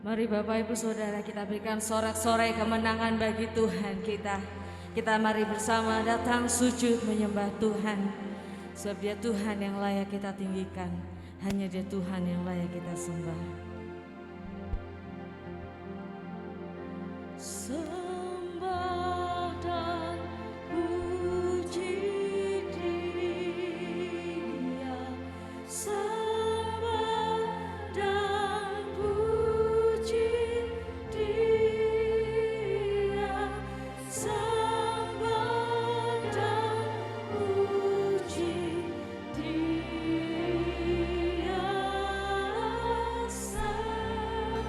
Mari Bapak Ibu Saudara kita berikan sorak-sorai kemenangan bagi Tuhan kita. Kita mari bersama datang sujud menyembah Tuhan. Sebab Dia Tuhan yang layak kita tinggikan. Hanya Dia Tuhan yang layak kita sembah. Sembah dan puji Dia. Sembah dan puji Dia. Sembah dan puji Dia. Sembah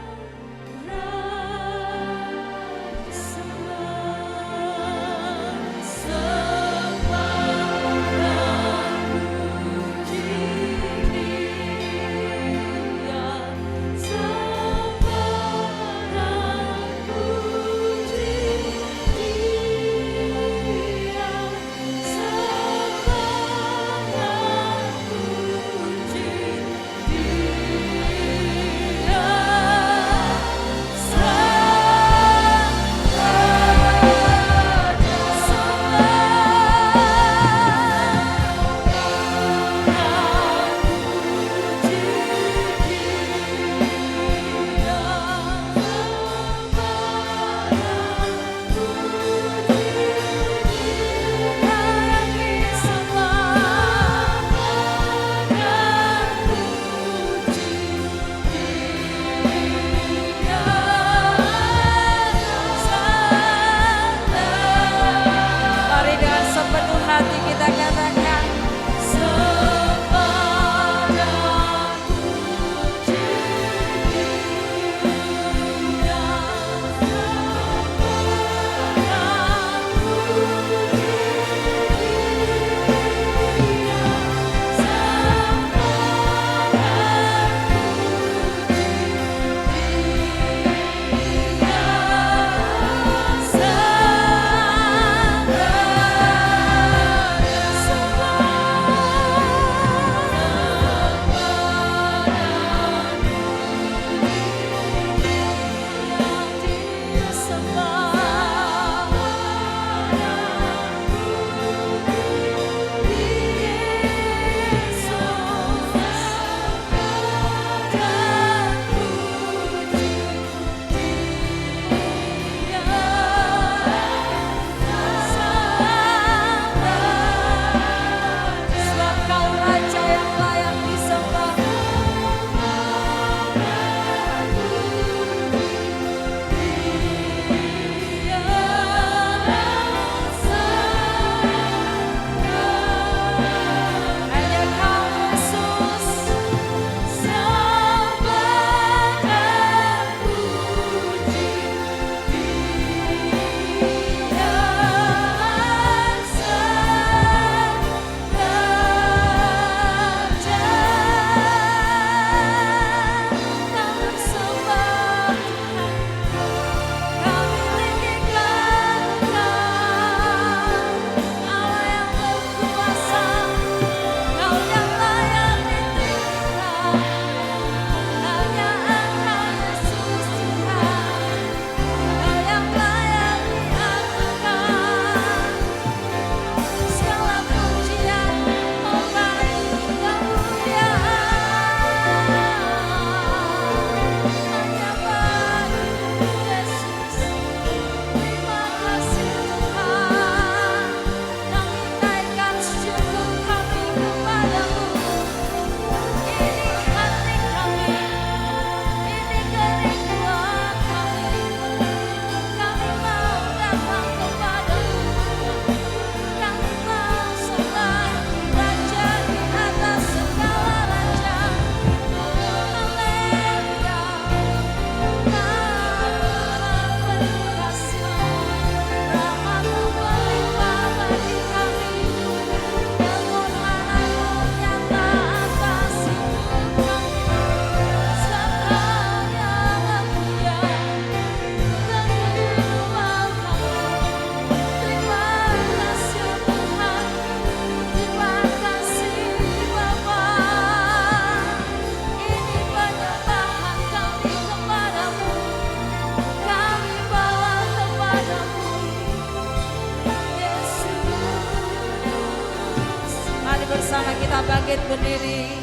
bangkit berdiri.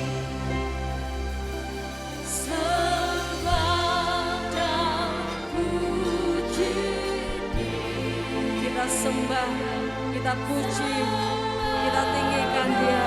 Sembah dan puji, kita sembah, kita puji, kita tinggikan Dia.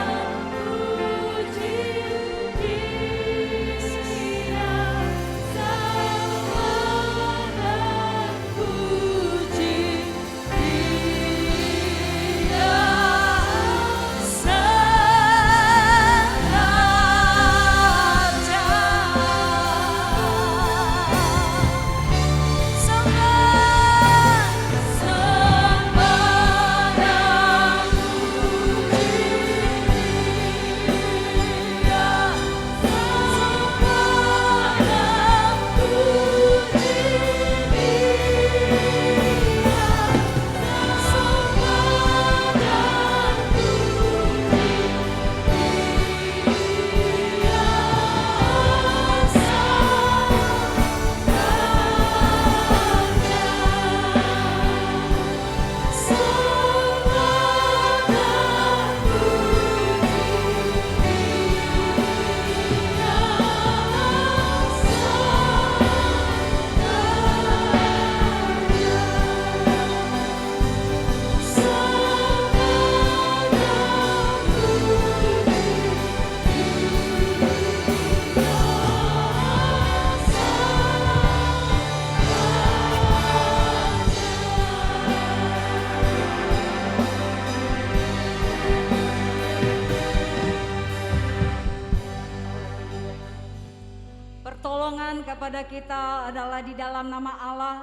Kepada kita adalah di dalam nama Allah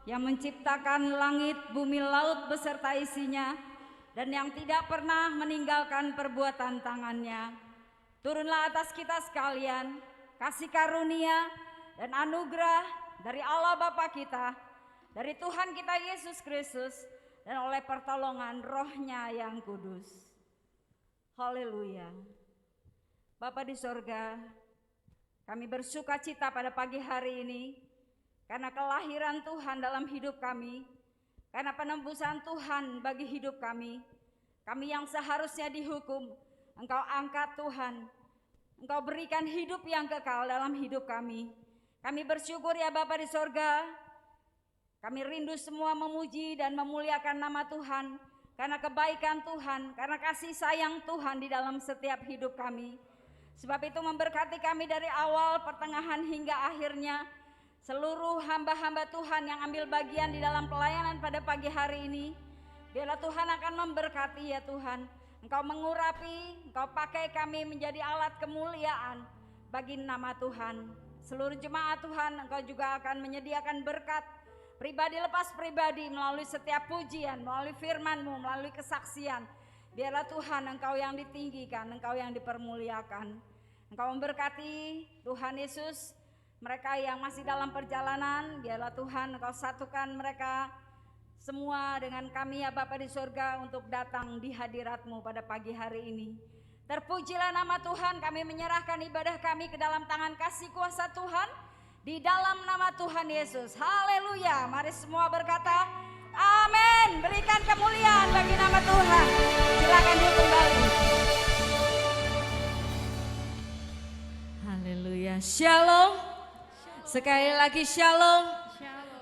yang menciptakan langit, bumi, laut beserta isinya, dan yang tidak pernah meninggalkan perbuatan tangannya. Turunlah atas kita sekalian kasih karunia dan anugerah dari Allah Bapa kita, dari Tuhan kita Yesus Kristus, dan oleh pertolongan Roh-Nya yang kudus. Haleluya. Bapa di sorga, kami bersuka cita pada pagi hari ini karena kelahiran Tuhan dalam hidup kami, karena penembusan Tuhan bagi hidup kami. Kami yang seharusnya dihukum, Engkau angkat Tuhan. Engkau berikan hidup yang kekal dalam hidup kami. Kami bersyukur ya Bapa di sorga. Kami rindu semua memuji dan memuliakan nama Tuhan karena kebaikan Tuhan, karena kasih sayang Tuhan di dalam setiap hidup kami. Sebab itu memberkati kami dari awal, pertengahan hingga akhirnya. Seluruh hamba-hamba Tuhan yang ambil bagian di dalam pelayanan pada pagi hari ini, biarlah Tuhan akan memberkati ya Tuhan. Engkau mengurapi, Engkau pakai kami menjadi alat kemuliaan bagi nama Tuhan. Seluruh jemaat Tuhan, Engkau juga akan menyediakan berkat pribadi lepas pribadi melalui setiap pujian, melalui firman-Mu, melalui kesaksian. Biarlah Tuhan Engkau yang ditinggikan, Engkau yang dipermuliakan. Engkau memberkati Tuhan Yesus, mereka yang masih dalam perjalanan, biarlah Tuhan Engkau satukan mereka semua dengan kami ya Bapa di surga untuk datang di hadirat-Mu pada pagi hari ini. Terpujilah nama Tuhan, kami menyerahkan ibadah kami ke dalam tangan kasih kuasa Tuhan, di dalam nama Tuhan Yesus. Haleluya, mari semua berkata amin. Berikan kemuliaan bagi nama Tuhan. Silakan duduk kembali. Haleluya. Shalom. Sekali lagi shalom.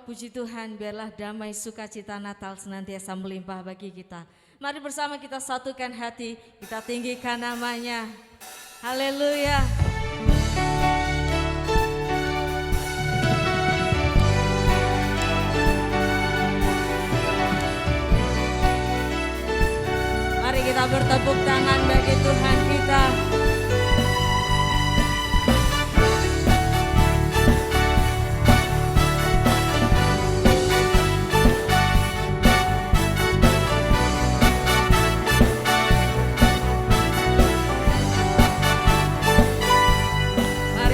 Puji Tuhan, biarlah damai sukacita Natal senantiasa melimpah bagi kita. Mari bersama kita satukan hati, kita tinggikan namanya. Haleluya. Mari kita bertepuk tangan bagi Tuhan kita.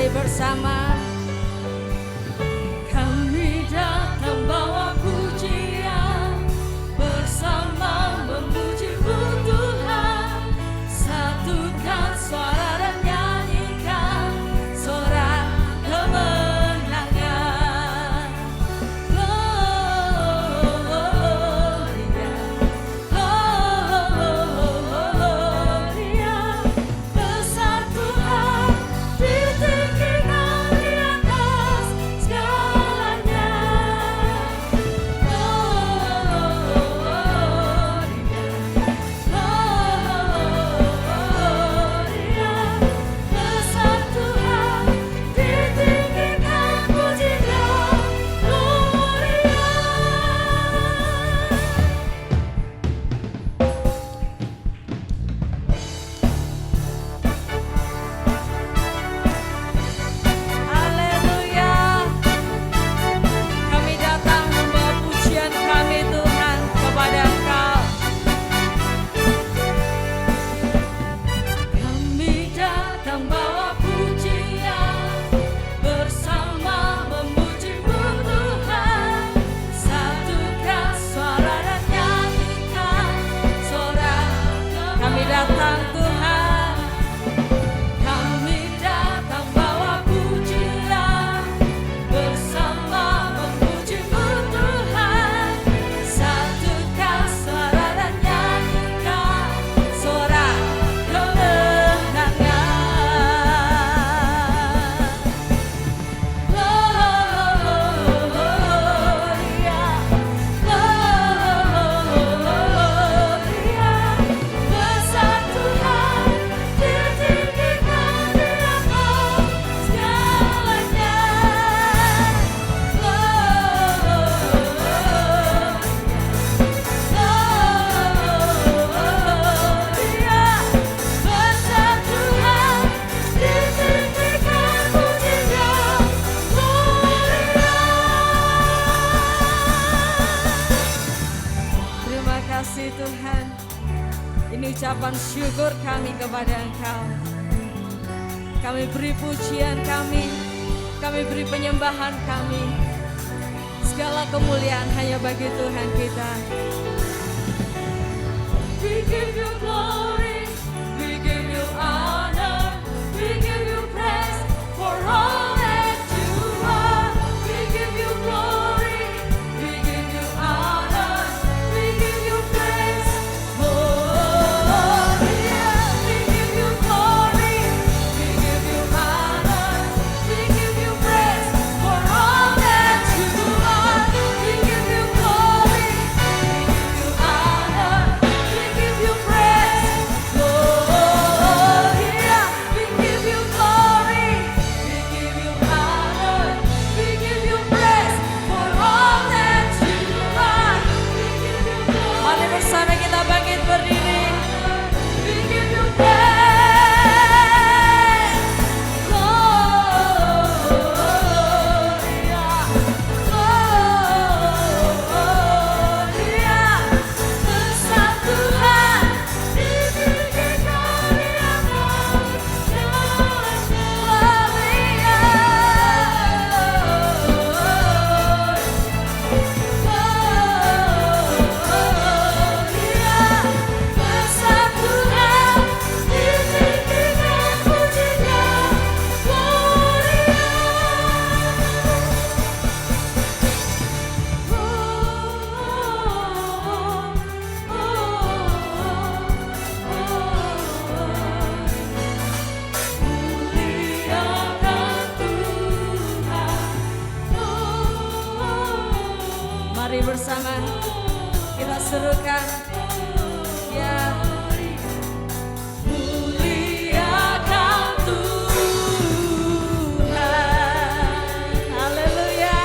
Bersama kami datang bawa pujian, bersama memuji Tuhan, satukan kasih Tuhan. Ini ucapan syukur kami kepada Engkau. Kami beri pujian kami beri penyembahan kami. Segala kemuliaan hanya bagi Tuhan kita. We give you glory, we give you honor, we give you praise for all that you are. We give you glory, we give you honor, we give you praise. Oh, yeah. We give you glory, we give you honor, we give you praise for all that you are. We give you glory, we give you honor, we give you praise. Oh, yeah. We give you glory, we give you honor, we give you praise for all that you are. We give you glory. Mari bersama kita bangkit berdiri. We give you praise. Oh, yeah. Oh, yeah. Besar Tuhan, ditinggikan di atas segala besar Tuhan, ditinggikan pujinya, Mari bersama kita serukan, ya. Muliakan Tuhan, haleluya.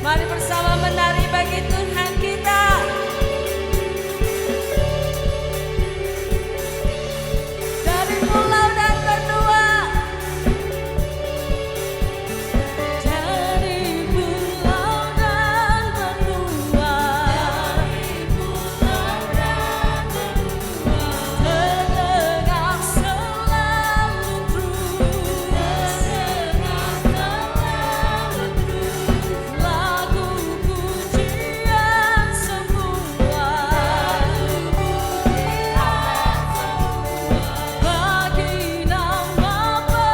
Mari bersama menari bagi Tuhan kita. Dari pulau dan benua, dari pulau dan benua, terdengar selalu terus lagu pujian semua bagi nama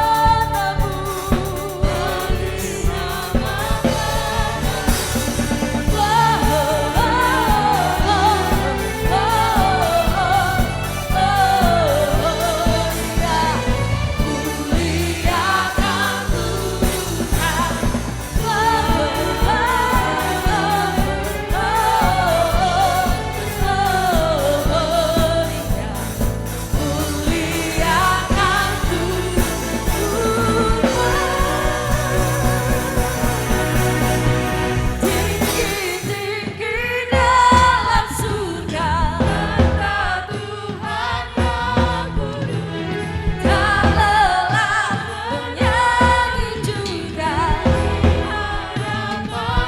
tinggi-tinggi dalam surga, kata Tuhan yang kudus. Tak lelah bernyanyi juga di hadapan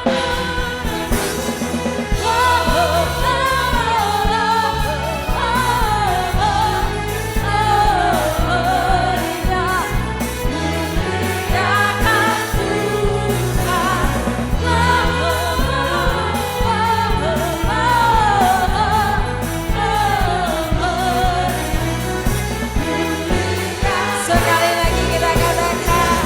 sekali lagi kita katakan,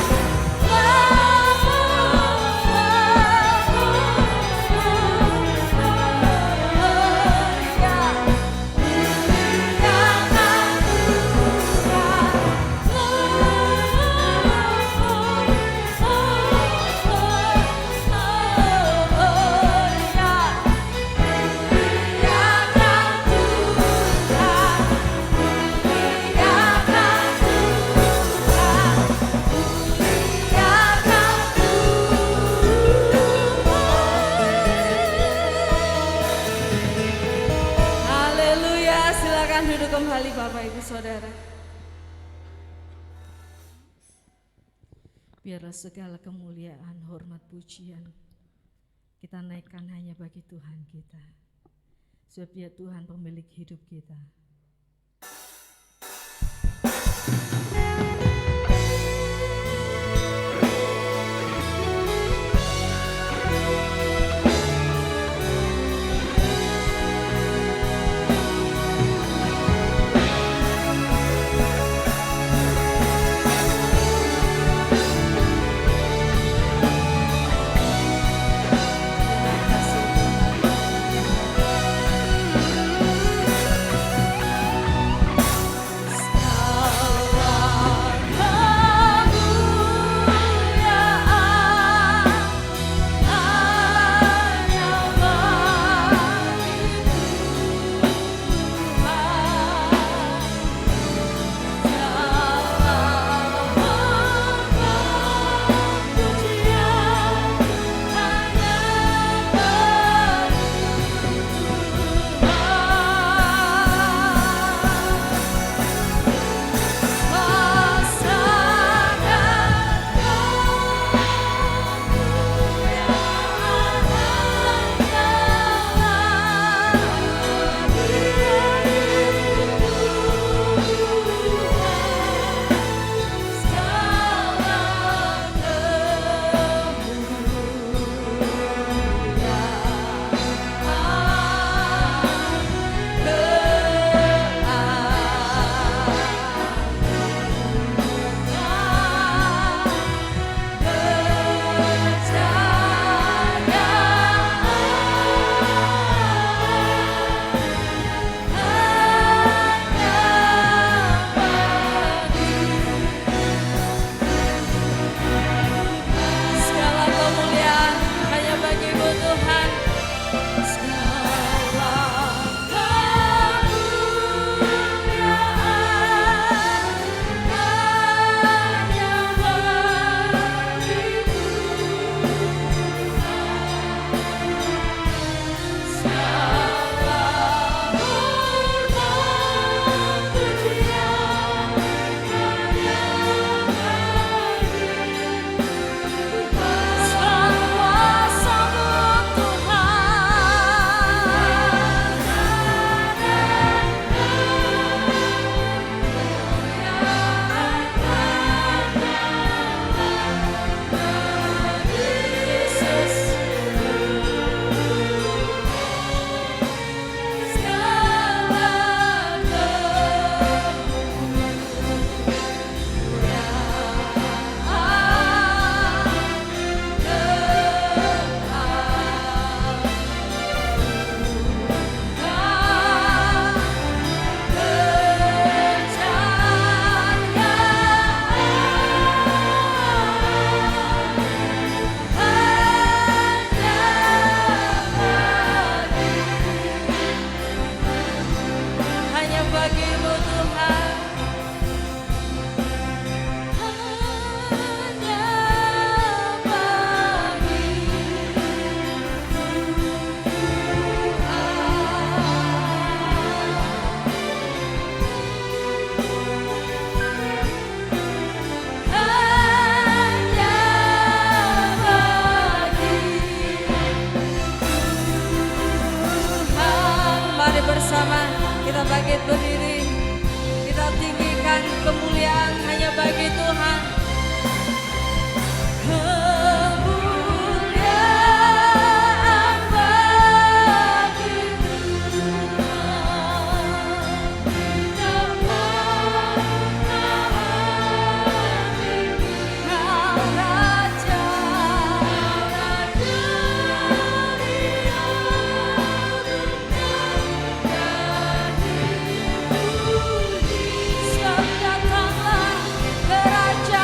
haleluya. Silakan duduk kembali Bapak Ibu Saudara. Biarlah segala kemuliaan, hormat, pujian kita naikkan hanya bagi Tuhan kita. Sebab Dia Tuhan pemilik hidup kita. Bersama kita bangkit berdiri, kita tinggikan kemuliaan hanya bagi Tuhan. Kemuliaan bagi Kau Raja, datanglah ke Raja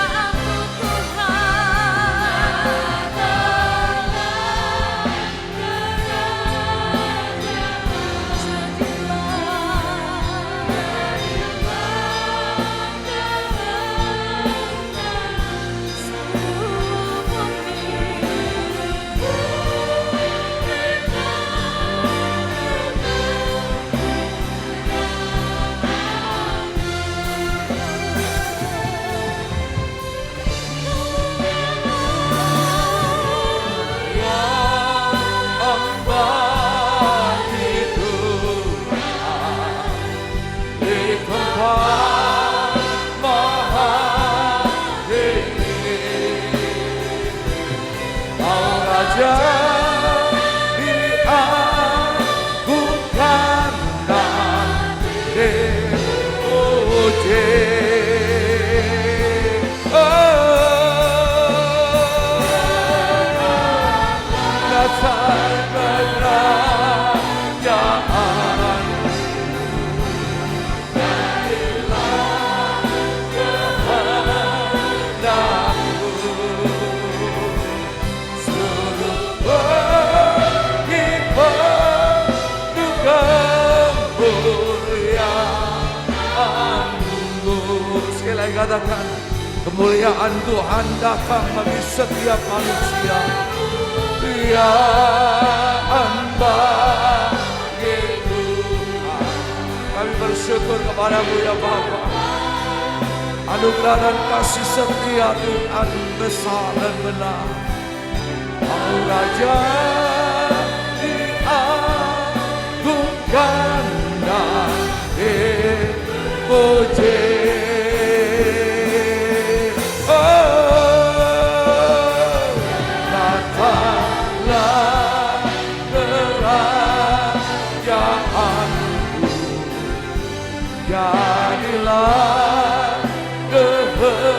katakan, kemuliaan Tuhan datang bagi setiap manusia. Kemuliaan bagi Tuhan. Kami bersyukur kepadamu ya Bapa. Anugerah dan kasih setia Tuhan besar dan benar. Kau Raja diagungkan dan dipuji. Datanglah kerajaanmu, jadilah kehendakmu.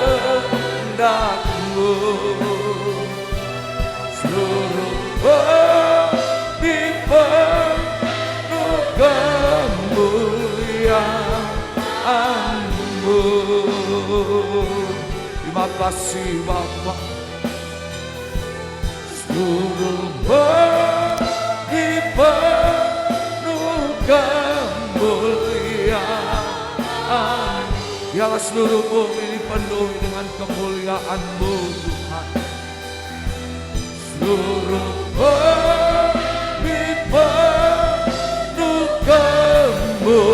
Seluruh bumi penuh kemuliaan-Mu. Terima kasih Bapa. Seluruh bumi penuh kemuliaan. Biarlah seluruh bumi dipenuhi dengan kemuliaan-Mu Tuhan. Seluruh bumi penuh kemuliaan-Mu.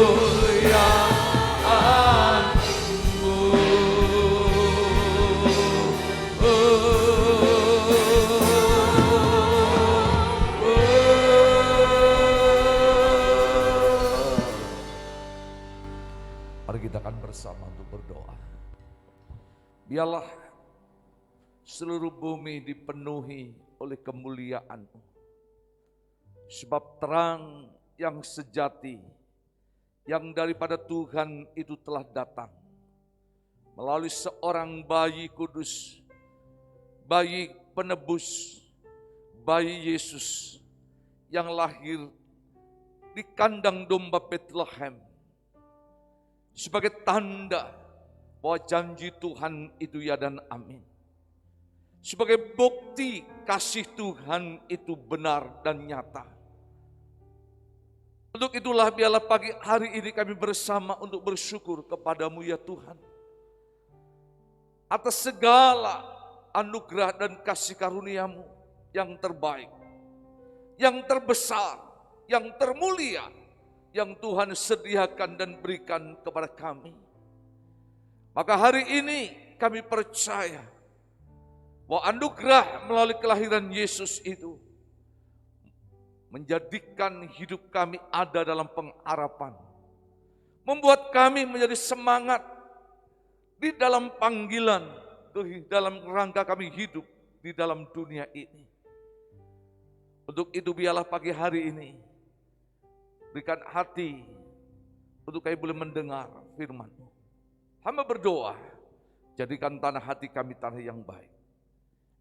Mari kita akan bersama untuk berdoa. Biarlah seluruh bumi dipenuhi oleh kemuliaan-Mu. Sebab terang yang sejati yang daripada Tuhan itu telah datang melalui seorang bayi kudus, bayi penebus, bayi Yesus yang lahir di kandang domba Bethlehem sebagai tanda bahwa janji Tuhan itu ya dan amin. Sebagai bukti kasih Tuhan itu benar dan nyata. Untuk itulah biarlah pagi hari ini kami bersama untuk bersyukur kepadamu ya Tuhan. Atas segala anugerah dan kasih karunia-Mu yang terbaik, yang terbesar, yang termulia, yang Tuhan sediakan dan berikan kepada kami. Maka hari ini kami percaya bahwa anugerah melalui kelahiran Yesus itu menjadikan hidup kami ada dalam pengharapan. Membuat kami menjadi semangat di dalam panggilan, di dalam rangka kami hidup di dalam dunia ini. Untuk itu biarlah pagi hari ini berikan hati untuk kami boleh mendengar firman-Mu. Hamba berdoa, jadikan tanah hati kami tanah yang baik,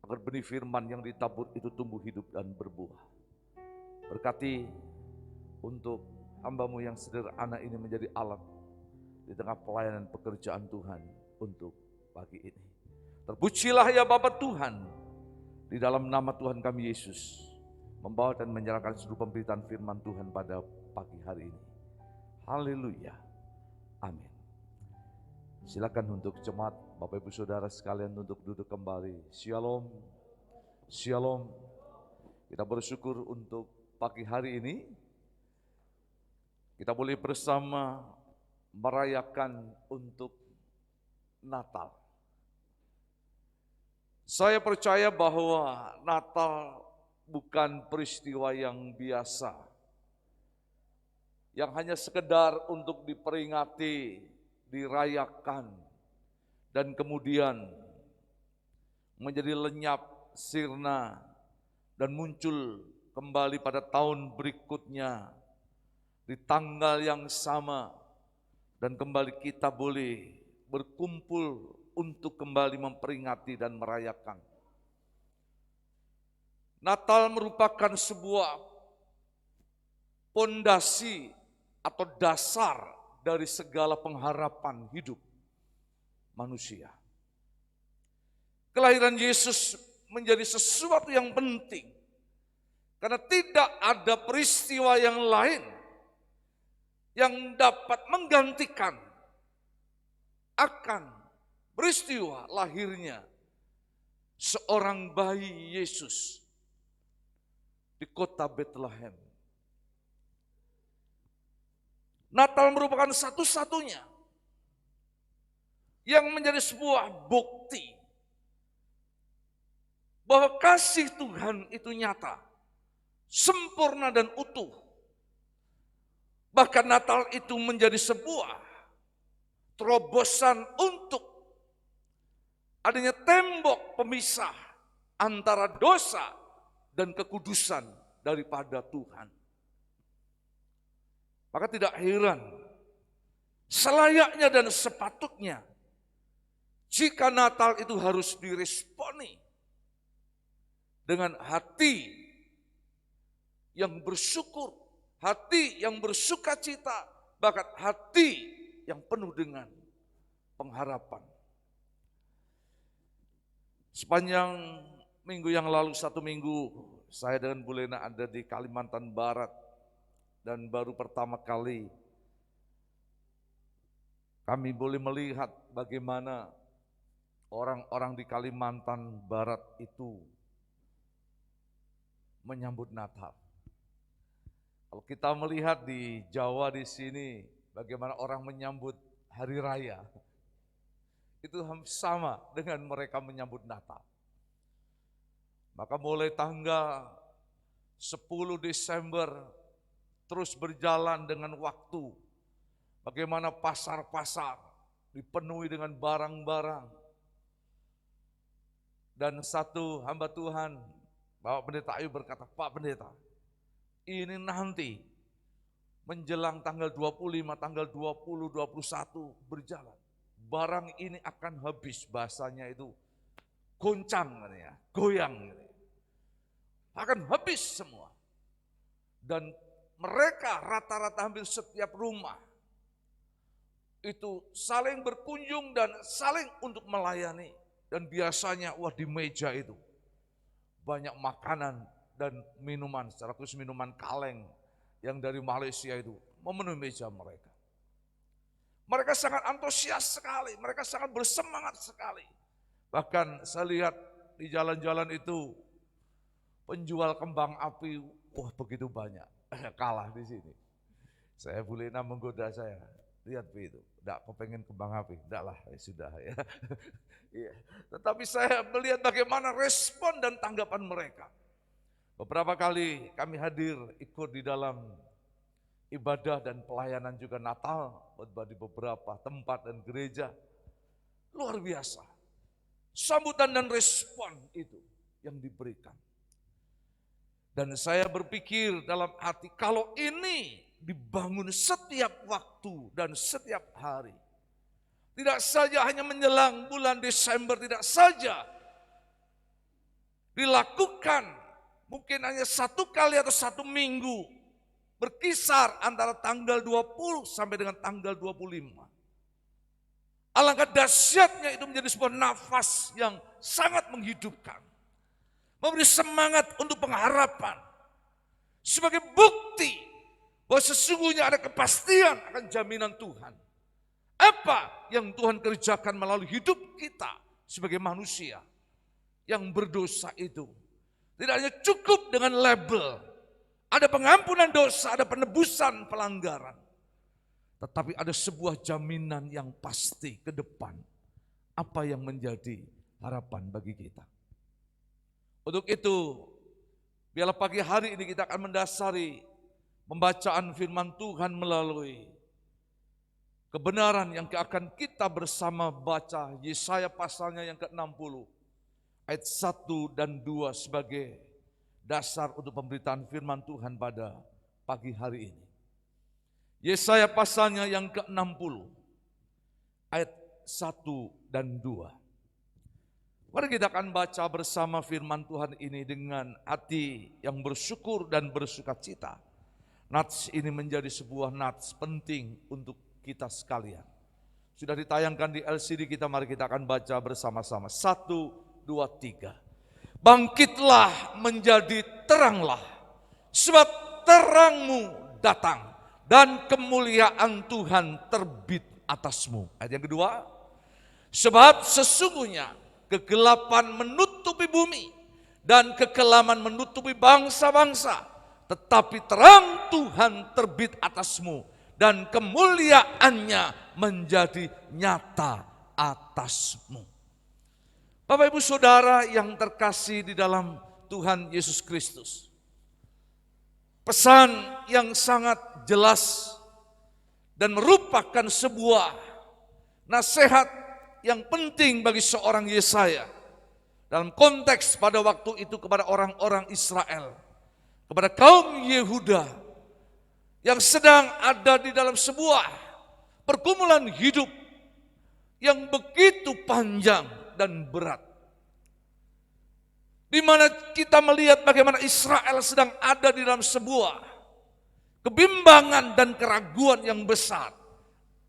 agar benih firman yang ditabur itu tumbuh hidup dan berbuah. Berkati untuk hamba-Mu yang sederhana ini menjadi alat di tengah pelayanan pekerjaan Tuhan untuk pagi ini. Terpujilah ya Bapa Tuhan, di dalam nama Tuhan kami Yesus, membawa dan menyerahkan seluruh pemberitaan firman Tuhan pada pagi hari ini. Haleluya. Amin. Silakan untuk jemaat Bapak Ibu Saudara sekalian untuk duduk kembali. Shalom. Shalom. Kita bersyukur untuk pagi hari ini kita boleh bersama merayakan untuk Natal. Saya percaya bahwa Natal bukan peristiwa yang biasa, yang hanya sekedar untuk diperingati, dirayakan, dan kemudian menjadi lenyap, sirna, dan muncul kembali pada tahun berikutnya di tanggal yang sama, dan kembali kita boleh berkumpul untuk kembali memperingati dan merayakan. Natal merupakan sebuah pondasi atau dasar dari segala pengharapan hidup manusia. Kelahiran Yesus menjadi sesuatu yang penting, karena tidak ada peristiwa yang lain yang dapat menggantikan akan peristiwa lahirnya seorang bayi Yesus di kota Bethlehem. Natal merupakan satu-satunya yang menjadi sebuah bukti bahwa kasih Tuhan itu nyata, sempurna dan utuh. Bahkan Natal itu menjadi sebuah terobosan untuk adanya tembok pemisah antara dosa dan kekudusan daripada Tuhan. Maka tidak heran, selayaknya dan sepatutnya jika Natal itu harus diresponi dengan hati yang bersyukur, hati yang bersukacita, bahkan hati yang penuh dengan pengharapan. Sepanjang minggu yang lalu, 1 minggu, saya dengan Bu Lena ada di Kalimantan Barat. Dan baru pertama kali kami boleh melihat bagaimana orang-orang di Kalimantan Barat itu menyambut Natal. Kalau kita melihat di Jawa di sini, bagaimana orang menyambut Hari Raya, itu sama dengan mereka menyambut Natal. Maka mulai tanggal 10 Desember terus berjalan dengan waktu. Bagaimana pasar-pasar dipenuhi dengan barang-barang. Dan satu hamba Tuhan, Bapak Pendeta Ayu berkata, Pak Pendeta, ini nanti menjelang tanggal 25, tanggal 20, 21 berjalan. Barang ini akan habis, bahasanya itu goncang, goyang. Akan habis semua. Dan mereka rata-rata hampir setiap rumah itu saling berkunjung dan saling untuk melayani. Dan biasanya di meja itu banyak makanan dan minuman, secara khusus minuman kaleng yang dari Malaysia itu memenuhi meja mereka. Mereka sangat antusias sekali, mereka sangat bersemangat sekali. Bahkan saya lihat di jalan-jalan itu penjual kembang api, begitu banyak. Kalah di sini. Saya Bu Lena menggoda saya. Lihat itu, enggak kepengen kembang api. Enggak lah, sudah ya. Iya. Tetapi saya melihat bagaimana respon dan tanggapan mereka. Beberapa kali kami hadir ikut di dalam ibadah dan pelayanan juga Natal di beberapa tempat dan gereja. Luar biasa. Sambutan dan respon itu yang diberikan. Dan saya berpikir dalam hati, kalau ini dibangun setiap waktu dan setiap hari. Tidak saja hanya menjelang bulan Desember, tidak saja dilakukan mungkin hanya 1 kali atau 1 minggu. Berkisar antara tanggal 20 sampai dengan tanggal 25. Alangkah dahsyatnya itu menjadi sebuah nafas yang sangat menghidupkan. Memberi semangat untuk pengharapan. Sebagai bukti bahwa sesungguhnya ada kepastian akan jaminan Tuhan. Apa yang Tuhan kerjakan melalui hidup kita sebagai manusia yang berdosa itu. Tidak hanya cukup dengan label. Ada pengampunan dosa, ada penebusan pelanggaran. Tetapi ada sebuah jaminan yang pasti ke depan. Apa yang menjadi harapan bagi kita. Untuk itu, biarlah pagi hari ini kita akan mendasari pembacaan firman Tuhan melalui kebenaran yang akan kita bersama baca Yesaya pasalnya yang ke-60 ayat 1 dan 2 sebagai dasar untuk pemberitaan firman Tuhan pada pagi hari ini. Yesaya pasalnya yang ke-60 ayat 1 dan 2. Mari kita akan baca bersama firman Tuhan ini dengan hati yang bersyukur dan bersukacita. Nats ini menjadi sebuah nats penting untuk kita sekalian. Sudah ditayangkan di LCD kita, mari kita akan baca bersama-sama. 1, 2, 3. Bangkitlah menjadi teranglah, sebab terangmu datang dan kemuliaan Tuhan terbit atasmu. Ayat yang kedua. Sebab sesungguhnya kegelapan menutupi bumi dan kekelaman menutupi bangsa-bangsa, tetapi terang Tuhan terbit atasmu dan kemuliaannya menjadi nyata atasmu. Bapak Ibu Saudara yang terkasih di dalam Tuhan Yesus Kristus, pesan yang sangat jelas dan merupakan sebuah nasihat yang penting bagi seorang Yesaya dalam konteks pada waktu itu kepada orang-orang Israel, kepada kaum Yehuda yang sedang ada di dalam sebuah pergumulan hidup yang begitu panjang dan berat. Di mana kita melihat bagaimana Israel sedang ada di dalam sebuah kebimbangan dan keraguan yang besar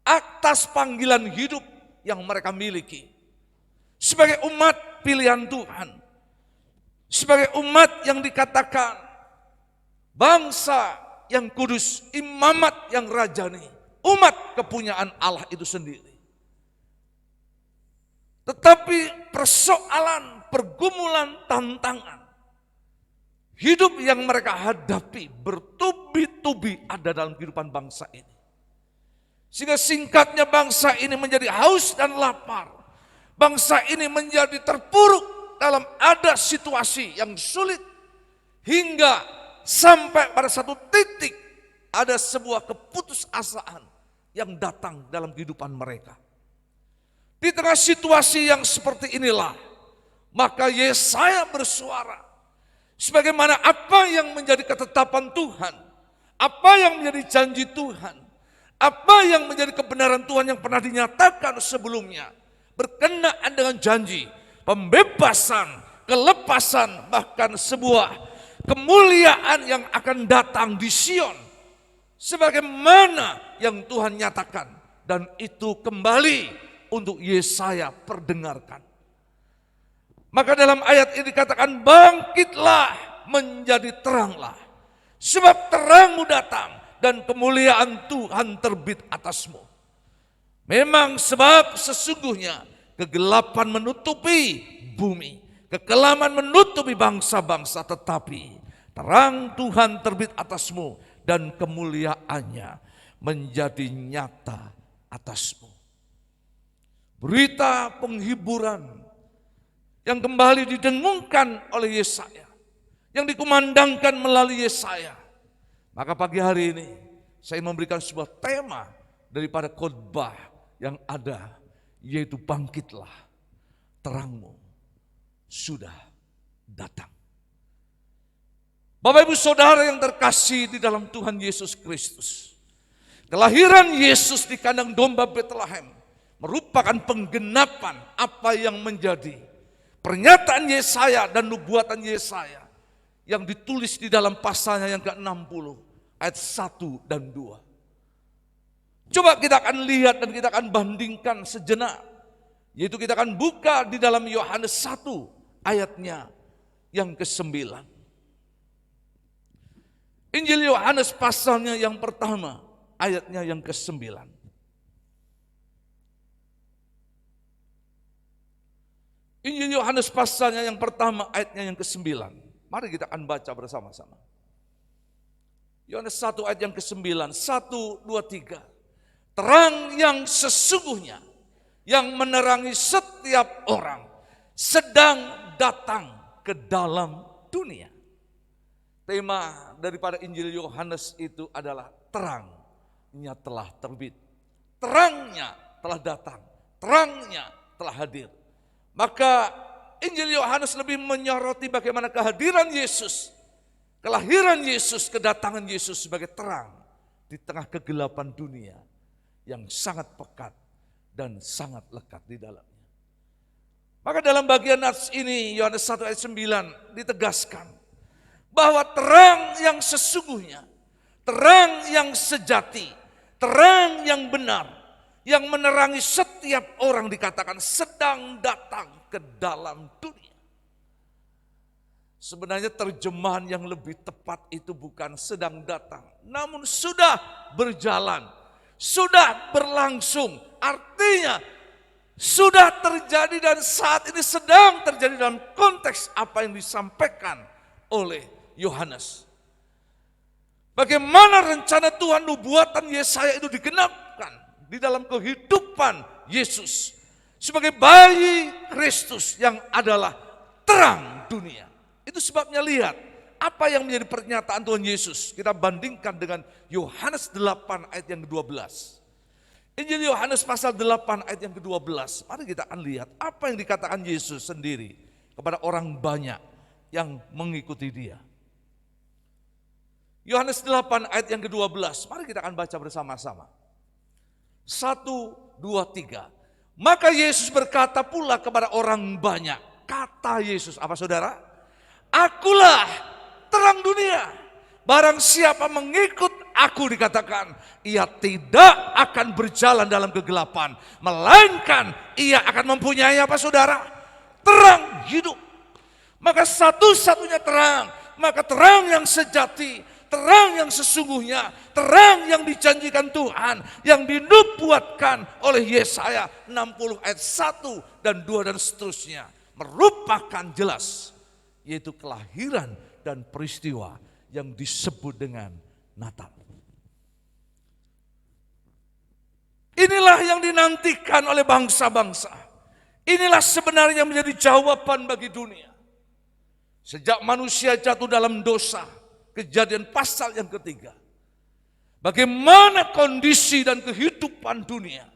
atas panggilan hidup yang mereka miliki. Sebagai umat pilihan Tuhan, sebagai umat yang dikatakan bangsa yang kudus, imamat yang rajani, umat kepunyaan Allah itu sendiri. Tetapi persoalan, pergumulan, tantangan hidup yang mereka hadapi bertubi-tubi ada dalam kehidupan bangsa ini. Sehingga singkatnya bangsa ini menjadi haus dan lapar. Bangsa ini menjadi terpuruk dalam ada situasi yang sulit. Hingga sampai pada satu titik ada sebuah keputusasaan yang datang dalam kehidupan mereka. Di tengah situasi yang seperti inilah, maka Yesaya bersuara. Sebagaimana apa yang menjadi ketetapan Tuhan, apa yang menjadi janji Tuhan, apa yang menjadi kebenaran Tuhan yang pernah dinyatakan sebelumnya, berkenaan dengan janji, pembebasan, kelepasan, bahkan sebuah kemuliaan yang akan datang di Sion. Sebagaimana yang Tuhan nyatakan, dan itu kembali untuk Yesaya perdengarkan. Maka dalam ayat ini dikatakan, bangkitlah menjadi teranglah. Sebab terangmu datang dan kemuliaan Tuhan terbit atasmu. Memang sebab sesungguhnya kegelapan menutupi bumi, kekelaman menutupi bangsa-bangsa, tetapi terang Tuhan terbit atasmu dan kemuliaannya menjadi nyata atasmu. Berita penghiburan yang kembali didengungkan oleh Yesaya, yang dikumandangkan melalui Yesaya. Maka pagi hari ini saya memberikan sebuah tema daripada khotbah yang ada, yaitu bangkitlah, terangmu sudah datang. Bapak Ibu Saudara yang terkasih di dalam Tuhan Yesus Kristus, kelahiran Yesus di kandang domba Betlehem merupakan penggenapan apa yang menjadi pernyataan Yesaya dan nubuatan Yesaya yang ditulis di dalam pasalnya yang ke-60 ayat 1 dan 2. Coba kita akan lihat dan kita akan bandingkan sejenak, yaitu kita akan buka di dalam Yohanes 1 ayatnya yang ke-9. Injil Yohanes pasalnya yang pertama ayatnya yang ke-9. Injil Yohanes pasalnya yang pertama ayatnya yang ke-9. Mari kita akan baca bersama-sama. Yohanes 1 ayat yang ke-9. 1, 2, 3. Terang yang sesungguhnya yang menerangi setiap orang sedang datang ke dalam dunia. Tema daripada Injil Yohanes itu adalah terangnya telah terbit. Terangnya telah datang. Terangnya telah hadir. Maka Injil Yohanes lebih menyoroti bagaimana kehadiran Yesus, kelahiran Yesus, kedatangan Yesus sebagai terang di tengah kegelapan dunia yang sangat pekat dan sangat lekat di dalamnya. Maka dalam bagian nats ini Yohanes 1 ayat 9 ditegaskan bahwa terang yang sesungguhnya, terang yang sejati, terang yang benar, yang menerangi setiap orang dikatakan sedang datang ke dalam dunia. Sebenarnya terjemahan yang lebih tepat itu bukan sedang datang, namun sudah berjalan, sudah berlangsung. Artinya sudah terjadi dan saat ini sedang terjadi dalam konteks apa yang disampaikan oleh Yohanes. Bagaimana rencana Tuhan nubuatan Yesaya itu digenapkan di dalam kehidupan Yesus sebagai bayi Kristus yang adalah terang dunia. Itu sebabnya lihat apa yang menjadi pernyataan Tuhan Yesus. Kita bandingkan dengan Yohanes 8 ayat yang ke-12. Injil Yohanes pasal 8 ayat yang ke-12. Mari kita akan lihat apa yang dikatakan Yesus sendiri kepada orang banyak yang mengikuti dia. Yohanes 8 ayat yang ke-12. Mari kita akan baca bersama-sama. 1, 2, 3. Maka Yesus berkata pula kepada orang banyak. Kata Yesus, apa saudara? Akulah terang dunia. Barang siapa mengikut aku, dikatakan, ia tidak akan berjalan dalam kegelapan, melainkan ia akan mempunyai apa saudara? Terang hidup. Maka satu-satunya terang, maka terang yang sejati, terang yang sesungguhnya, terang yang dijanjikan Tuhan, yang dinubuatkan oleh Yesaya 60 ayat 1 dan 2 dan seterusnya, merupakan jelas, yaitu kelahiran dan peristiwa yang disebut dengan Natal. Inilah yang dinantikan oleh bangsa-bangsa. Inilah sebenarnya menjadi jawaban bagi dunia. Sejak manusia jatuh dalam dosa, Kejadian pasal yang ketiga, bagaimana kondisi dan kehidupan dunia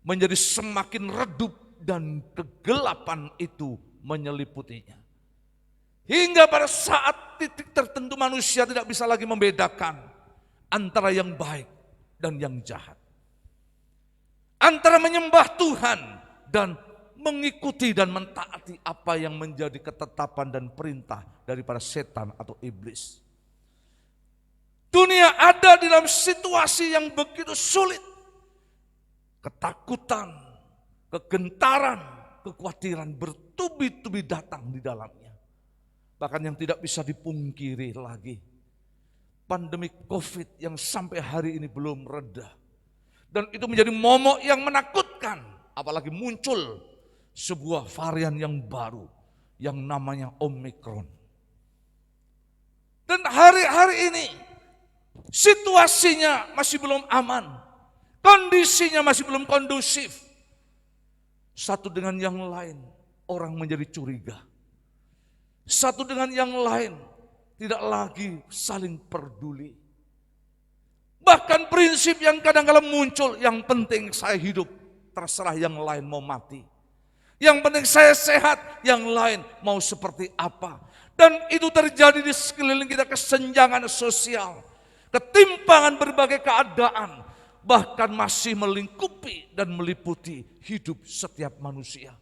menjadi semakin redup dan kegelapan itu menyeliputinya. Hingga pada saat titik tertentu manusia tidak bisa lagi membedakan antara yang baik dan yang jahat. Antara menyembah Tuhan dan mengikuti dan mentaati apa yang menjadi ketetapan dan perintah daripada setan atau iblis. Dunia ada di dalam situasi yang begitu sulit. Ketakutan, kegentaran, kekhawatiran bertubi-tubi datang di dalamnya. Bahkan yang tidak bisa dipungkiri lagi, pandemi COVID yang sampai hari ini belum reda. Dan itu menjadi momok yang menakutkan. Apalagi muncul sebuah varian yang baru yang namanya Omikron. Dan hari-hari ini situasinya masih belum aman. Kondisinya masih belum kondusif. Satu dengan yang lain orang menjadi curiga. Satu dengan yang lain tidak lagi saling peduli. Bahkan prinsip yang kadang-kadang muncul, yang penting saya hidup, terserah yang lain mau mati. Yang penting saya sehat, yang lain mau seperti apa. Dan itu terjadi di sekeliling kita, kesenjangan sosial, ketimpangan berbagai keadaan, bahkan masih melingkupi dan meliputi hidup setiap manusia.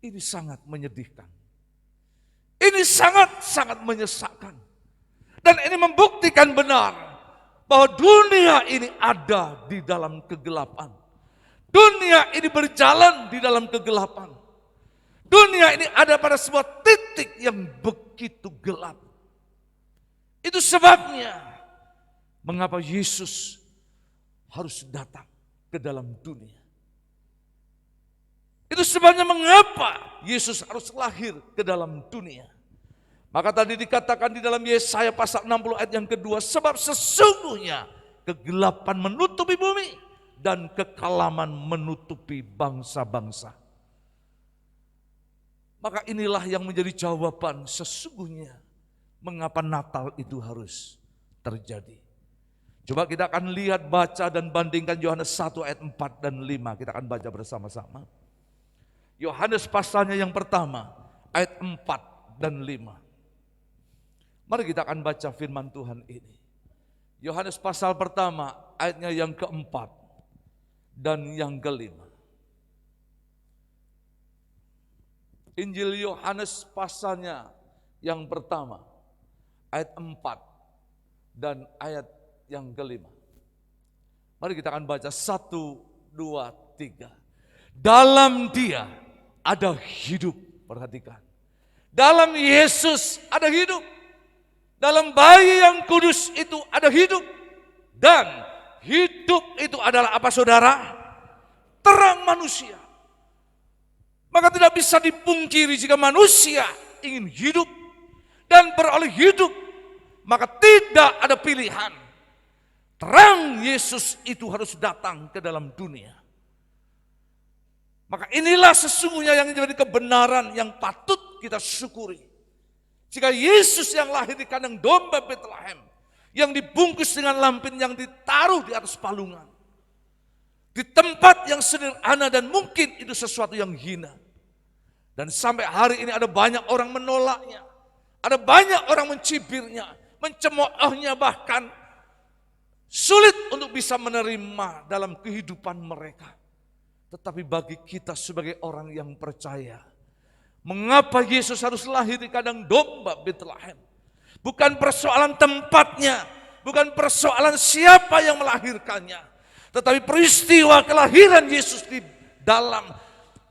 Ini sangat menyedihkan. Ini sangat-sangat menyesakkan. Dan ini membuktikan benar bahwa dunia ini ada di dalam kegelapan. Dunia ini berjalan di dalam kegelapan. Dunia ini ada pada sebuah titik yang begitu gelap. Itu sebabnya mengapa Yesus harus datang ke dalam dunia. Itu sebabnya mengapa Yesus harus lahir ke dalam dunia. Maka tadi dikatakan di dalam Yesaya pasal 60 ayat yang kedua, sebab sesungguhnya kegelapan menutupi bumi dan kekelaman menutupi bangsa-bangsa. Maka inilah yang menjadi jawaban sesungguhnya mengapa Natal itu harus terjadi. Coba kita akan lihat, baca dan bandingkan Yohanes 1 ayat 4 dan 5. Kita akan baca bersama-sama. Yohanes pasalnya yang pertama ayat 4 dan 5. Mari kita akan baca firman Tuhan ini. Yohanes pasal pertama ayatnya yang keempat dan yang kelima. Injil Yohanes pasalnya yang pertama ayat 4 dan ayat yang kelima. Mari kita akan baca 1, 2, 3. Dalam Dia ada hidup, perhatikan. Dalam Yesus ada hidup. Dalam bayi yang kudus itu ada hidup. Dan hidup itu adalah apa saudara? terang manusia. Maka tidak bisa dipungkiri jika manusia ingin hidup dan beroleh hidup, maka tidak ada pilihan. Terang Yesus itu harus datang ke dalam dunia. Maka inilah sesungguhnya yang menjadi kebenaran yang patut kita syukuri. Jika Yesus yang lahir di kandang domba Betlehem, yang dibungkus dengan lampin yang ditaruh di atas palungan, di tempat yang sederhana dan mungkin itu sesuatu yang hina. Dan sampai hari ini ada banyak orang menolaknya. Ada banyak orang mencibirnya, mencemoohnya, bahkan sulit untuk bisa menerima dalam kehidupan mereka. Tetapi bagi kita sebagai orang yang percaya, mengapa Yesus harus lahir di kandang domba Betlehem? Bukan persoalan tempatnya, bukan persoalan siapa yang melahirkannya, tetapi peristiwa kelahiran Yesus di dalam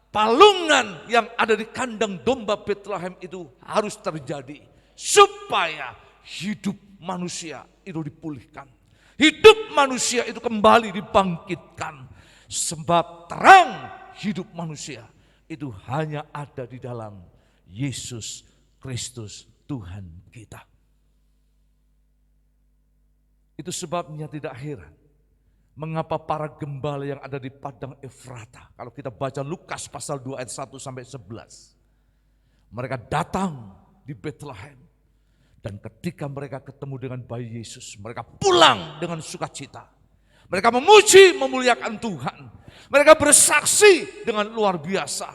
palungan yang ada di kandang domba Betlehem itu harus terjadi supaya hidup manusia itu dipulihkan. Hidup manusia itu kembali dibangkitkan. Sebab terang hidup manusia itu hanya ada di dalam Yesus Kristus Tuhan kita. Itu sebabnya tidak heran mengapa para gembala yang ada di padang Efrata, kalau kita baca Lukas pasal 2 ayat 1 sampai 11, mereka datang di Betlehem. Dan ketika mereka ketemu dengan bayi Yesus, mereka pulang dengan sukacita. Mereka memuji, memuliakan Tuhan. Mereka bersaksi dengan luar biasa.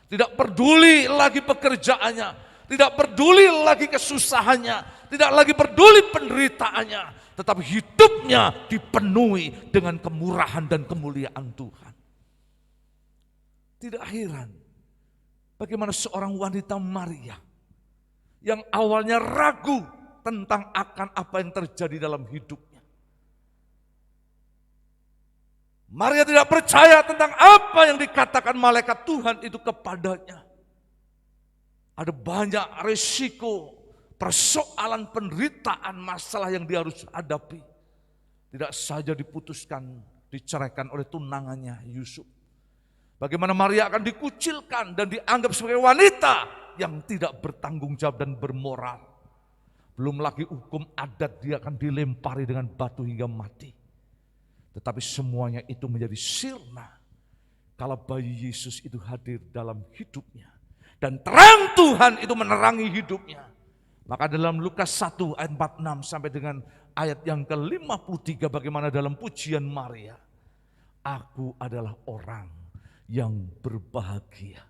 Tidak peduli lagi pekerjaannya, tidak peduli lagi kesusahannya, tidak lagi peduli penderitaannya, tetapi hidupnya dipenuhi dengan kemurahan dan kemuliaan Tuhan. Tidak heran bagaimana seorang wanita Maria yang awalnya ragu tentang akan apa yang terjadi dalam hidupnya. Maria tidak percaya tentang apa yang dikatakan malaikat Tuhan itu kepadanya. Ada banyak risiko, persoalan, penderitaan, masalah yang dia harus hadapi. Tidak saja diputuskan, diceraikan oleh tunangannya Yusuf. Bagaimana Maria akan dikucilkan dan dianggap sebagai wanita yang tidak bertanggung jawab dan bermoral. Belum lagi hukum adat, dia akan dilempari dengan batu hingga mati. Tetapi semuanya itu menjadi sirna kalau bayi Yesus itu hadir dalam hidupnya. Dan terang Tuhan itu menerangi hidupnya. Maka dalam Lukas 1 ayat 46 sampai dengan ayat yang ke-53 bagaimana dalam pujian Maria. Aku adalah orang yang berbahagia.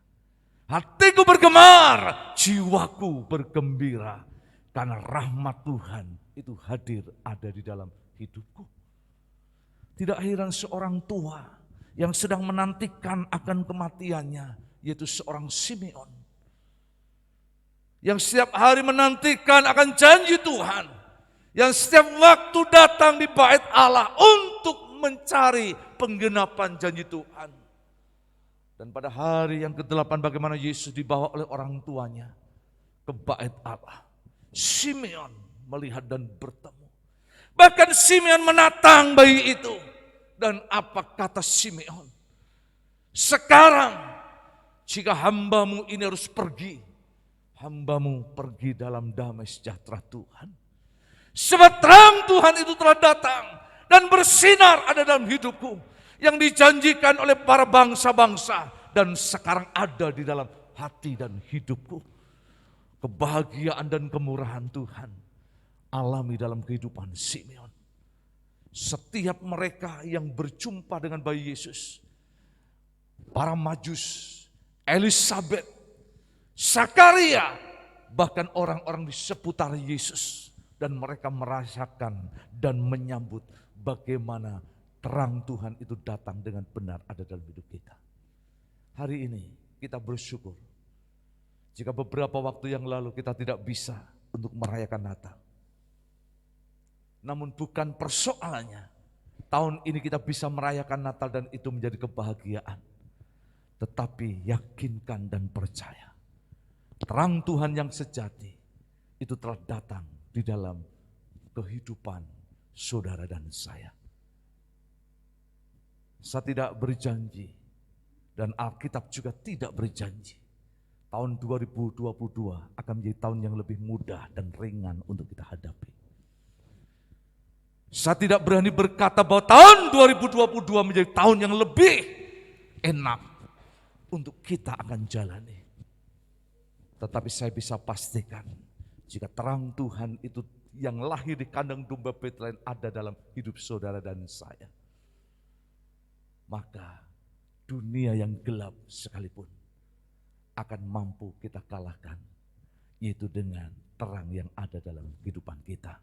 Hatiku bergemar, jiwaku bergembira. Karena rahmat Tuhan itu hadir ada di dalam hidupku. Tidak heran seorang tua yang sedang menantikan akan kematiannya, yaitu seorang Simeon. Yang setiap hari menantikan akan janji Tuhan. Yang setiap waktu datang di bait Allah untuk mencari penggenapan janji Tuhan. Dan pada hari yang ke-8 bagaimana Yesus dibawa oleh orang tuanya ke bait Allah. Simeon melihat dan bertemu. Bahkan Simeon menatang bayi itu. Dan apa kata Simeon? Sekarang jika hambamu ini harus pergi, hambamu pergi dalam damai sejahtera Tuhan. Sebab terang Tuhan itu telah datang dan bersinar ada dalam hidupku. Yang dijanjikan oleh para bangsa-bangsa dan sekarang ada di dalam hati dan hidupku. Kebahagiaan dan kemurahan Tuhan alami dalam kehidupan Simeon. Setiap mereka yang berjumpa dengan bayi Yesus, para Majus, Elisabet, Zakaria, bahkan orang-orang di seputar Yesus, dan mereka merasakan dan menyambut bagaimana terang Tuhan itu datang dengan benar ada dalam hidup kita. Hari ini kita bersyukur jika beberapa waktu yang lalu kita tidak bisa untuk merayakan Natal. Namun bukan persoalannya, tahun ini kita bisa merayakan Natal dan itu menjadi kebahagiaan. Tetapi yakinkan dan percaya, terang Tuhan yang sejati itu telah datang di dalam kehidupan saudara dan saya. Saya tidak berjanji Dan Alkitab juga tidak berjanji tahun 2022 akan menjadi tahun yang lebih mudah dan ringan untuk kita hadapi. Saya tidak berani berkata bahwa tahun 2022 menjadi tahun yang lebih enak untuk kita akan jalani. Tetapi saya bisa pastikan, jika terang Tuhan itu yang lahir di kandang domba Betlehem ada dalam hidup saudara dan saya, maka dunia yang gelap sekalipun akan mampu kita kalahkan, yaitu dengan terang yang ada dalam kehidupan kita.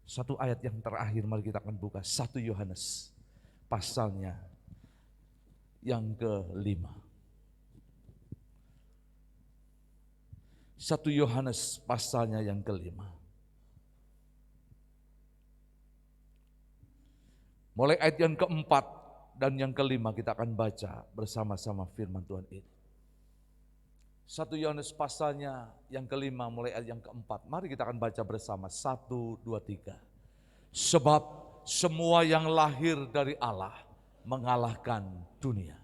Satu ayat yang terakhir, mari kita akan buka 1 Yohanes pasalnya yang ke-5. 1 Yohanes pasalnya yang ke-5. Mulai ayat yang ke-4 dan yang ke-5 kita akan baca bersama-sama firman Tuhan ini. 1 Yohanes pasalnya yang ke-5 mulai ayat yang ke-4. Mari kita akan baca bersama 1, 2, 3. Sebab semua yang lahir dari Allah mengalahkan dunia.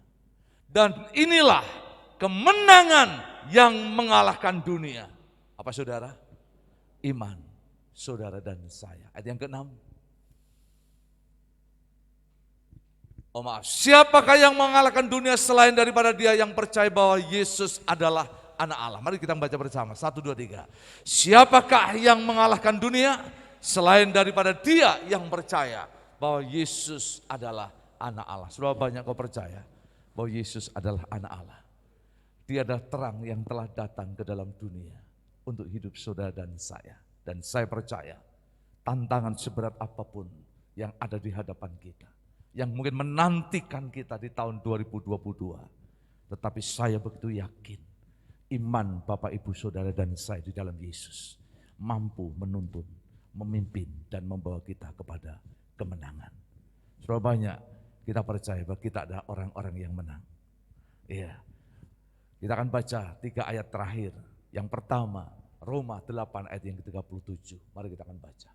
Dan inilah kemenangan yang mengalahkan dunia. Apa saudara? Iman saudara dan saya. Ayat yang ke-6. Oh maaf, siapakah yang mengalahkan dunia selain daripada dia yang percaya bahwa Yesus adalah anak Allah? Mari kita baca bersama, 1, 2, 3. Siapakah yang mengalahkan dunia selain daripada dia yang percaya bahwa Yesus adalah anak Allah? Sudah banyak kau percaya bahwa Yesus adalah anak Allah. Dia adalah terang yang telah datang ke dalam dunia untuk hidup saudara dan saya. Dan saya percaya tantangan seberat apapun yang ada di hadapan kita, yang mungkin menantikan kita di tahun 2022. Tetapi saya begitu yakin, iman Bapak Ibu Saudara dan saya di dalam Yesus mampu menuntun, memimpin dan membawa kita kepada kemenangan. Sudah banyak kita percaya bahwa kita adalah orang-orang yang menang. Iya. Kita akan baca 3 ayat terakhir. Yang pertama, Roma 8 ayat yang ke-37. Mari kita akan baca.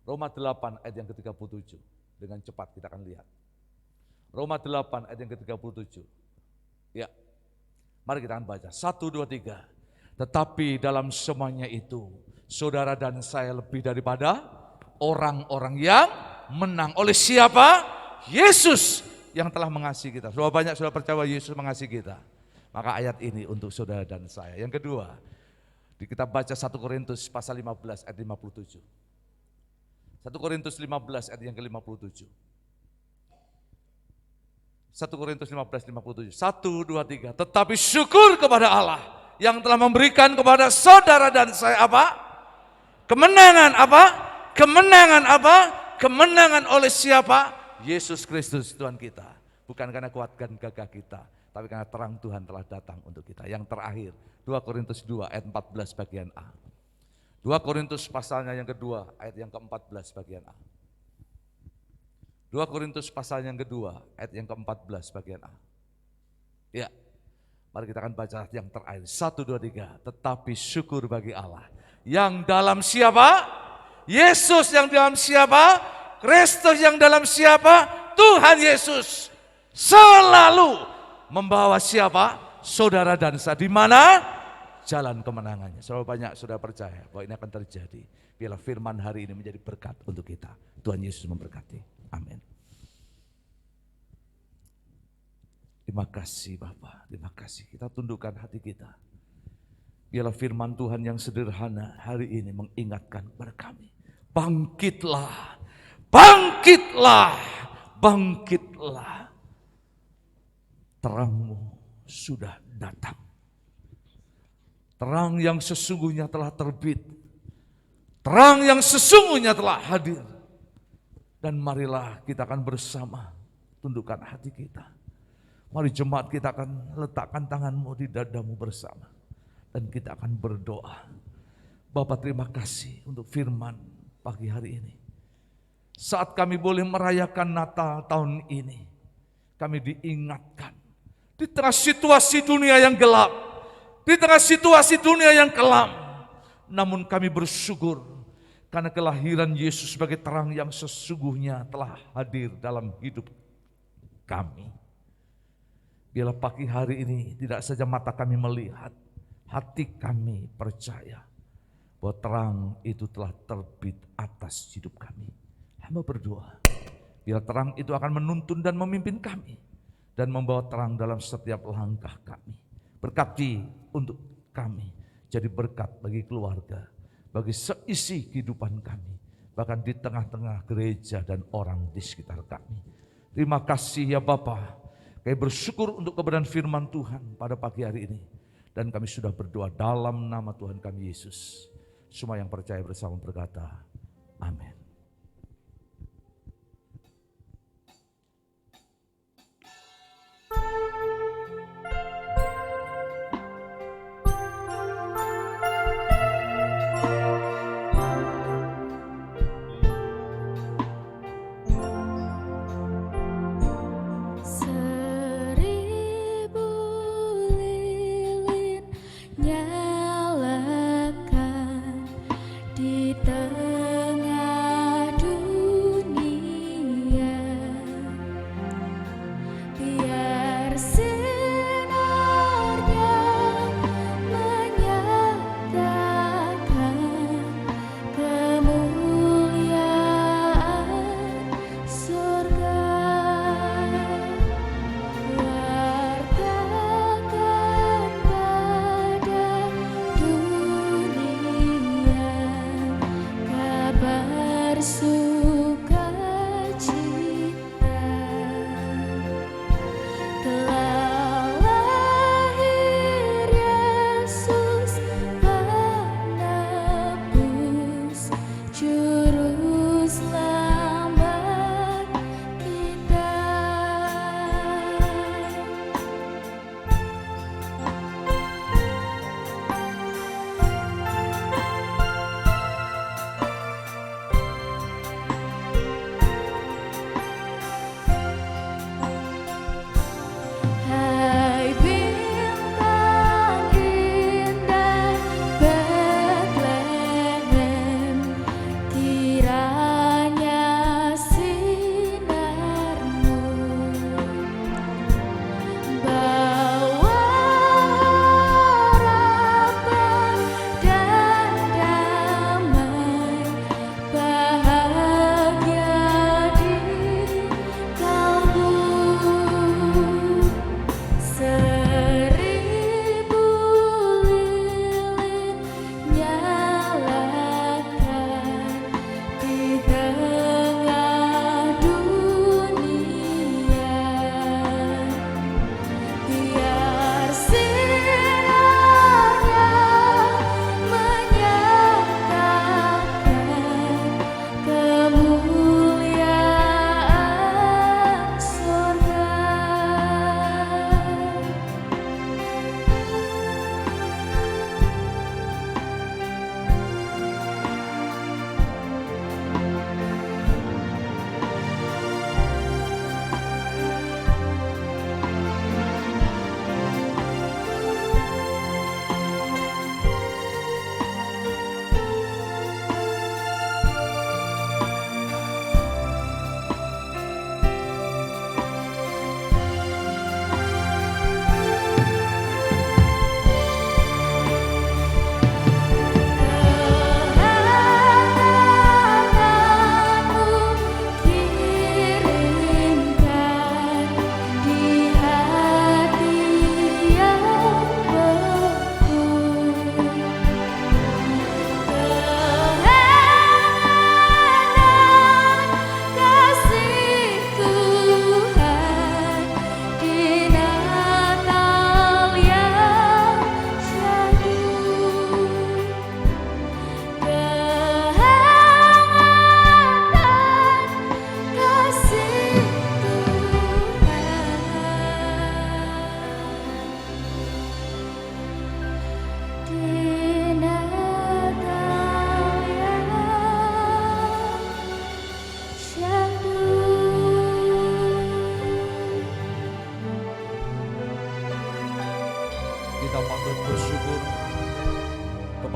Roma 8 ayat yang ke-37. Dengan cepat kita akan lihat. Roma 8 ayat yang ke-37. Ya, mari kita akan baca. 1, 2, 3. Tetapi dalam semuanya itu, saudara dan saya lebih daripada orang-orang yang menang. Oleh siapa? Yesus yang telah mengasihi kita. Sudah banyak sudah percaya bahwa Yesus mengasihi kita. Maka ayat ini untuk saudara dan saya. Yang kedua, kita baca 1 Korintus pasal 15 ayat 57. 1 Korintus 15 ayat yang ke-57. 1 Korintus 15, 57. 1, 2, 3. Tetapi syukur kepada Allah yang telah memberikan kepada saudara dan saya apa? Kemenangan apa? Kemenangan apa? Kemenangan oleh siapa? Yesus Kristus Tuhan kita. Bukan karena kuat dan gagah kita, tapi karena terang Tuhan telah datang untuk kita. Yang terakhir, 2 Korintus 2 ayat 14 bagian A. 2 Korintus pasalnya yang kedua, ayat yang ke-14 bagian A. 2 Korintus pasal yang kedua, ayat yang ke-14 bagian A. Ya, mari kita akan baca yang terakhir. 1, 2, 3. Tetapi syukur bagi Allah. Yang dalam siapa? Yesus yang dalam siapa? Kristus yang dalam siapa? Tuhan Yesus. Selalu membawa siapa? Saudara dan saya. Di mana? Jalan kemenangannya. Selalu banyak sudah percaya bahwa ini akan terjadi. Biarlah firman hari ini menjadi berkat untuk kita. Tuhan Yesus memberkati. Amin. Terima kasih Bapak, terima kasih. Kita tundukkan hati kita. Biarlah firman Tuhan yang sederhana hari ini mengingatkan kepada kami. Bangkitlah, bangkitlah, bangkitlah. Terangmu sudah datang. Terang yang sesungguhnya telah terbit. Terang yang sesungguhnya telah hadir. Dan marilah kita akan bersama tundukkan hati kita. Mari jemaat kita akan letakkan tanganmu di dadamu bersama. Dan kita akan berdoa. Bapak terima kasih untuk firman pagi hari ini. Saat kami boleh merayakan Natal tahun ini. Kami diingatkan. Di tengah situasi dunia yang gelap. Di tengah situasi dunia yang kelam. Namun kami bersyukur. Karena kelahiran Yesus sebagai terang yang sesungguhnya telah hadir dalam hidup kami. Biarlah pagi hari ini tidak saja mata kami melihat, hati kami percaya bahwa terang itu telah terbit atas hidup kami. Hamba berdoa, biar terang itu akan menuntun dan memimpin kami dan membawa terang dalam setiap langkah kami. Berkati untuk kami, jadi berkat bagi keluarga, bagi seisi kehidupan kami, bahkan di tengah-tengah gereja dan orang di sekitar kami. Terima kasih ya Bapa. Kami bersyukur untuk kebenaran firman Tuhan pada pagi hari ini. Dan kami sudah berdoa dalam nama Tuhan kami Yesus. Semua yang percaya bersama berkata, amin.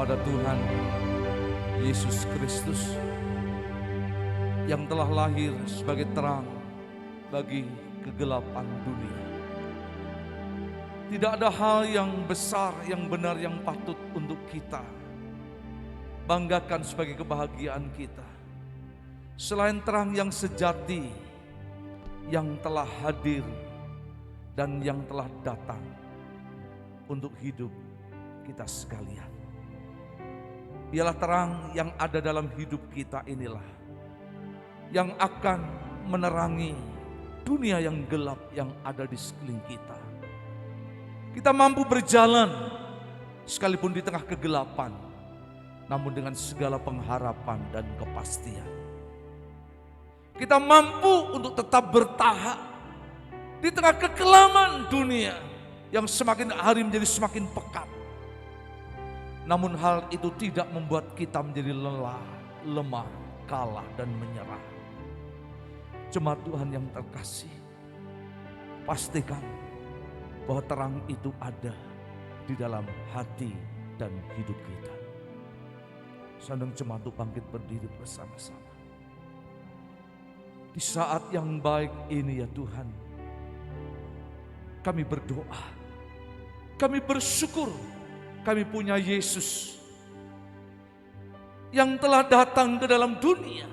kepada Tuhan Yesus Kristus yang telah lahir sebagai terang bagi kegelapan dunia. Tidak ada hal yang besar, yang benar, yang patut untuk kita banggakan sebagai kebahagiaan kita, selain terang yang sejati yang telah hadir dan yang telah datang untuk hidup kita sekalian. Biarlah terang yang ada dalam hidup kita inilah yang akan menerangi dunia yang gelap yang ada di sekeliling kita. Kita mampu berjalan sekalipun di tengah kegelapan, namun dengan segala pengharapan dan kepastian. Kita mampu untuk tetap bertahan di tengah kekelaman dunia yang semakin hari menjadi semakin pekat. Namun hal itu tidak membuat kita menjadi lelah, lemah, kalah dan menyerah. Jemaat Tuhan yang terkasih, pastikan bahwa terang itu ada di dalam hati dan hidup kita. Sandang jemaat itu bangkit berdiri bersama-sama. Di saat yang baik ini ya Tuhan, kami berdoa, kami bersyukur kami punya Yesus yang telah datang ke dalam dunia,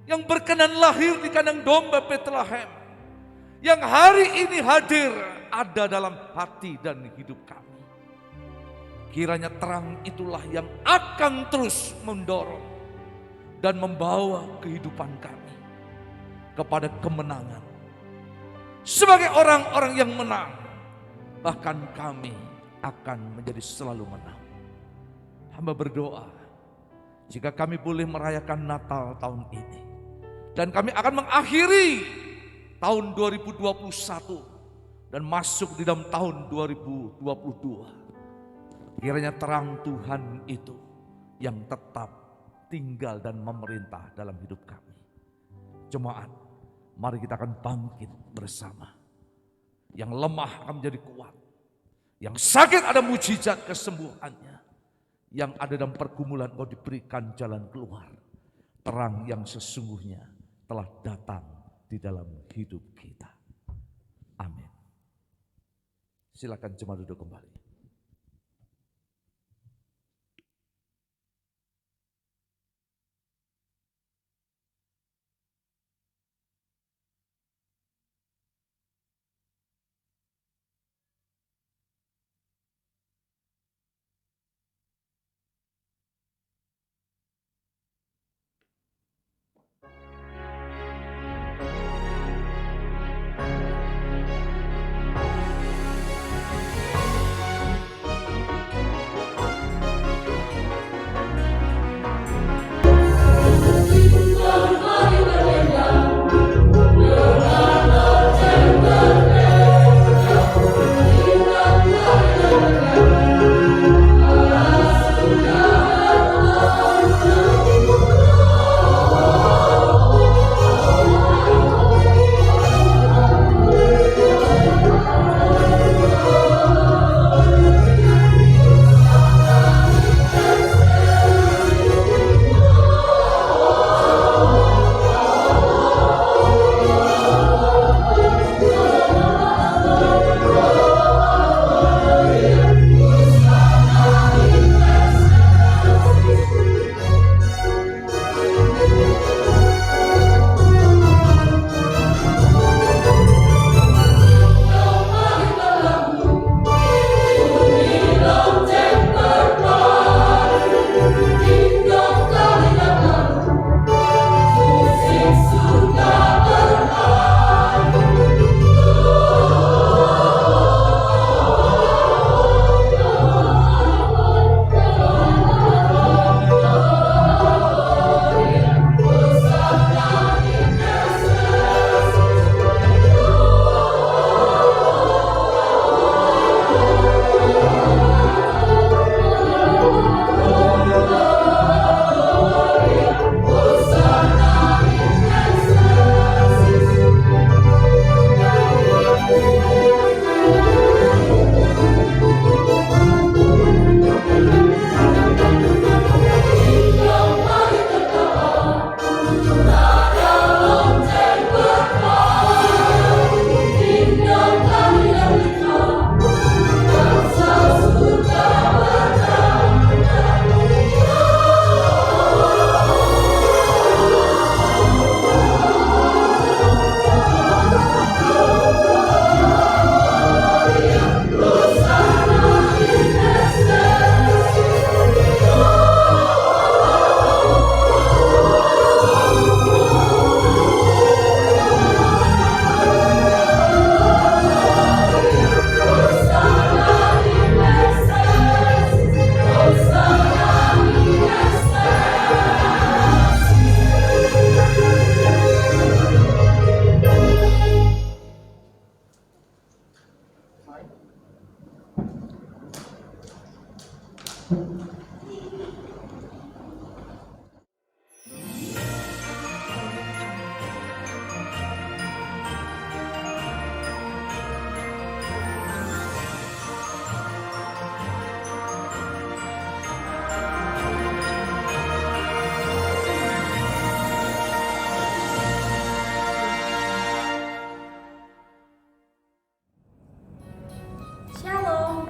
yang berkenan lahir di kandang domba Betlehem, yang hari ini hadir ada dalam hati dan hidup kami. Kiranya terang itulah yang akan terus mendorong dan membawa kehidupan kami kepada kemenangan. Sebagai orang-orang yang menang, bahkan kami akan menjadi selalu menang. Hamba berdoa, jika kami boleh merayakan Natal tahun ini, dan kami akan mengakhiri tahun 2021 dan masuk di dalam tahun 2022. Kiranya terang Tuhan itu yang tetap tinggal dan memerintah dalam hidup kami. Jemaat, mari kita akan bangkit bersama. Yang lemah akan menjadi kuat. Yang sakit ada mujizat kesembuhannya. Yang ada dalam pergumulan kau diberikan jalan keluar. Terang yang sesungguhnya telah datang di dalam hidup kita. Amin. Silakan jemaat duduk kembali.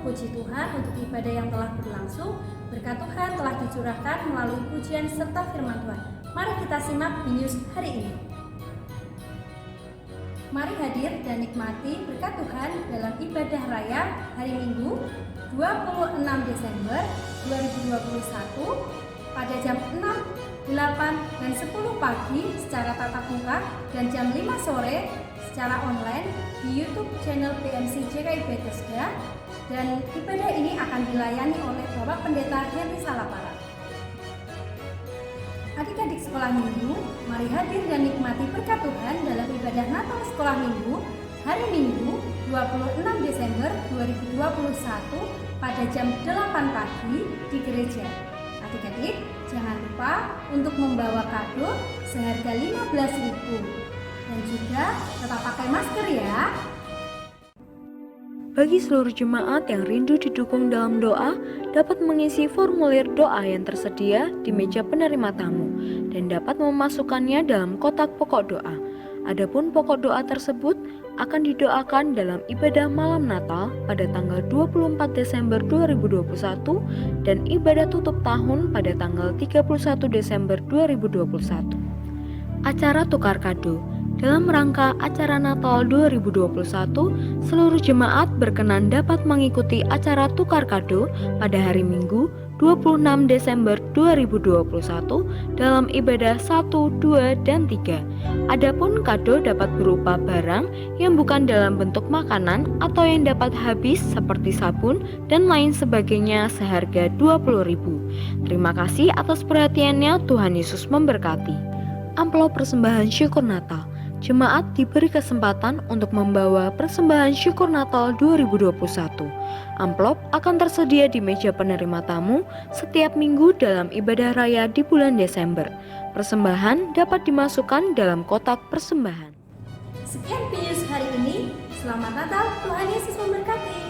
Puji Tuhan untuk ibadah yang telah berlangsung. Berkat Tuhan telah dicurahkan melalui pujian serta firman Tuhan. Mari kita simak news hari ini. Mari hadir dan nikmati berkat Tuhan dalam ibadah raya hari Minggu 26 Desember 2021 pada jam 6, 8, dan 10 pagi secara tatap muka dan jam 5 sore secara online di YouTube channel PMC JKI Bethesda, dan ibadah ini akan dilayani oleh Bapak Pendeta Henry Salapara. Adik-adik sekolah minggu, mari hadir dan nikmati berkat Tuhan dalam ibadah Natal sekolah minggu hari Minggu 26 Desember 2021 pada jam 8 pagi di gereja. Adik-adik, jangan lupa untuk membawa kado seharga 15.000 dan juga tetap pakai masker ya. Bagi seluruh jemaat yang rindu didukung dalam doa, dapat mengisi formulir doa yang tersedia di meja penerima tamu dan dapat memasukkannya dalam kotak pokok doa. Adapun pokok doa tersebut akan didoakan dalam ibadah malam Natal pada tanggal 24 Desember 2021 dan ibadah tutup tahun pada tanggal 31 Desember 2021. Acara tukar kado. Dalam rangka acara Natal 2021, seluruh jemaat berkenan dapat mengikuti acara tukar kado pada hari Minggu 26 Desember 2021 dalam ibadah 1, 2, dan 3. Adapun kado dapat berupa barang yang bukan dalam bentuk makanan atau yang dapat habis seperti sabun dan lain sebagainya seharga 20.000. Terima kasih atas perhatiannya, Tuhan Yesus memberkati. Amplop persembahan syukur Natal. Jemaat diberi kesempatan untuk membawa persembahan syukur Natal 2021. Amplop akan tersedia di meja penerima tamu setiap minggu dalam ibadah raya di bulan Desember. Persembahan dapat dimasukkan dalam kotak persembahan. Sekian news hari ini. Selamat Natal, Tuhan Yesus memberkati.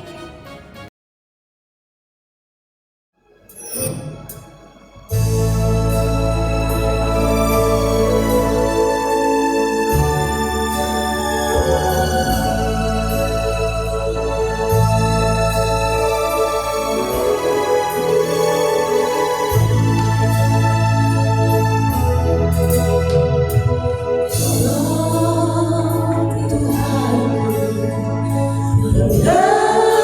Tuhan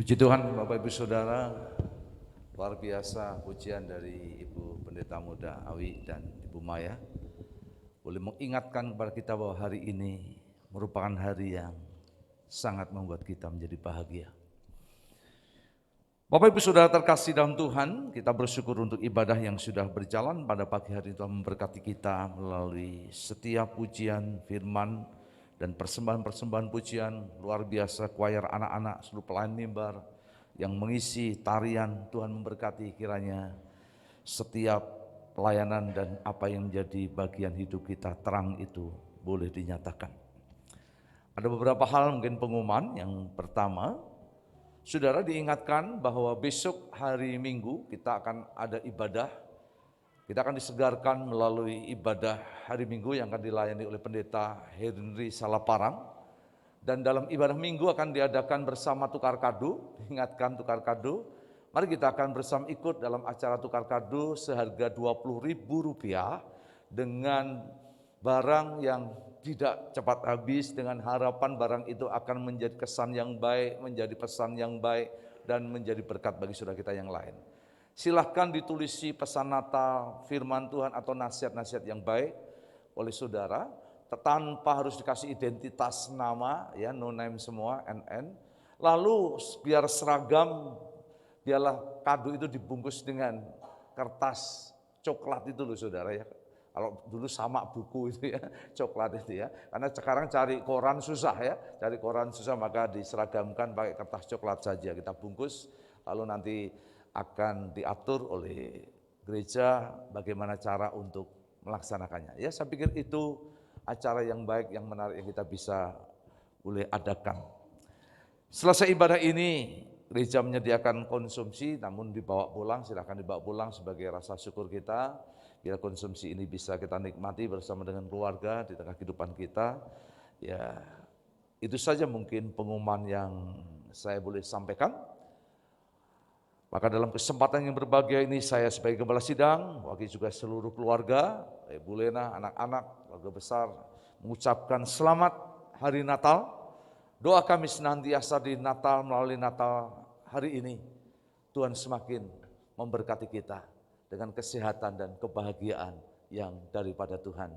Puji Tuhan Bapak Ibu Saudara, luar biasa pujian dari Ibu Pendeta Muda Awi dan Ibu Maya. Boleh mengingatkan kepada kita bahwa hari ini merupakan hari yang sangat membuat kita menjadi bahagia. Bapak Ibu Saudara terkasih dalam Tuhan, kita bersyukur untuk ibadah yang sudah berjalan pada pagi hari. Tuhan memberkati kita melalui setiap pujian firman dan persembahan-persembahan pujian luar biasa, choir anak-anak, seluruh pelayan mimbar yang mengisi tarian. Tuhan memberkati kiranya setiap pelayanan dan apa yang menjadi bagian hidup kita, terang itu boleh dinyatakan. Ada beberapa hal mungkin pengumuman. Yang pertama, saudara diingatkan bahwa besok hari Minggu kita akan ada ibadah. Kita akan disegarkan melalui ibadah hari Minggu yang akan dilayani oleh Pendeta Henry Salaparang. Dan dalam ibadah Minggu akan diadakan bersama tukar kado, diingatkan tukar kado. Mari kita akan bersama ikut dalam acara tukar kado seharga Rp20.000 dengan barang yang tidak cepat habis, dengan harapan barang itu akan menjadi kesan yang baik, menjadi pesan yang baik, dan menjadi berkat bagi saudara kita yang lain. Silahkan ditulisi pesan Natal, firman Tuhan atau nasihat-nasihat yang baik oleh saudara, tanpa harus dikasih identitas nama, ya, no name semua, NN. Lalu biar seragam, biarlah kado itu dibungkus dengan kertas coklat itu loh saudara ya. Kalau dulu sama buku itu ya, coklat itu ya. Karena sekarang cari koran susah ya, cari koran susah, maka diseragamkan pakai kertas coklat saja. Kita bungkus, lalu nanti akan diatur oleh gereja bagaimana cara untuk melaksanakannya. Ya, saya pikir itu acara yang baik, yang menarik yang kita bisa boleh adakan. Selesai ibadah ini, gereja menyediakan konsumsi, namun dibawa pulang, silakan dibawa pulang sebagai rasa syukur kita. Biar konsumsi ini bisa kita nikmati bersama dengan keluarga di tengah kehidupan kita. Ya, itu saja mungkin pengumuman yang saya boleh sampaikan. Maka dalam kesempatan yang berbahagia ini saya sebagai Gembala Sidang, wakil juga seluruh keluarga, Ibu Lena, anak-anak, keluarga besar, mengucapkan selamat Hari Natal. Doa kami senantiasa di Natal, melalui Natal hari ini, Tuhan semakin memberkati kita dengan kesehatan dan kebahagiaan yang daripada Tuhan.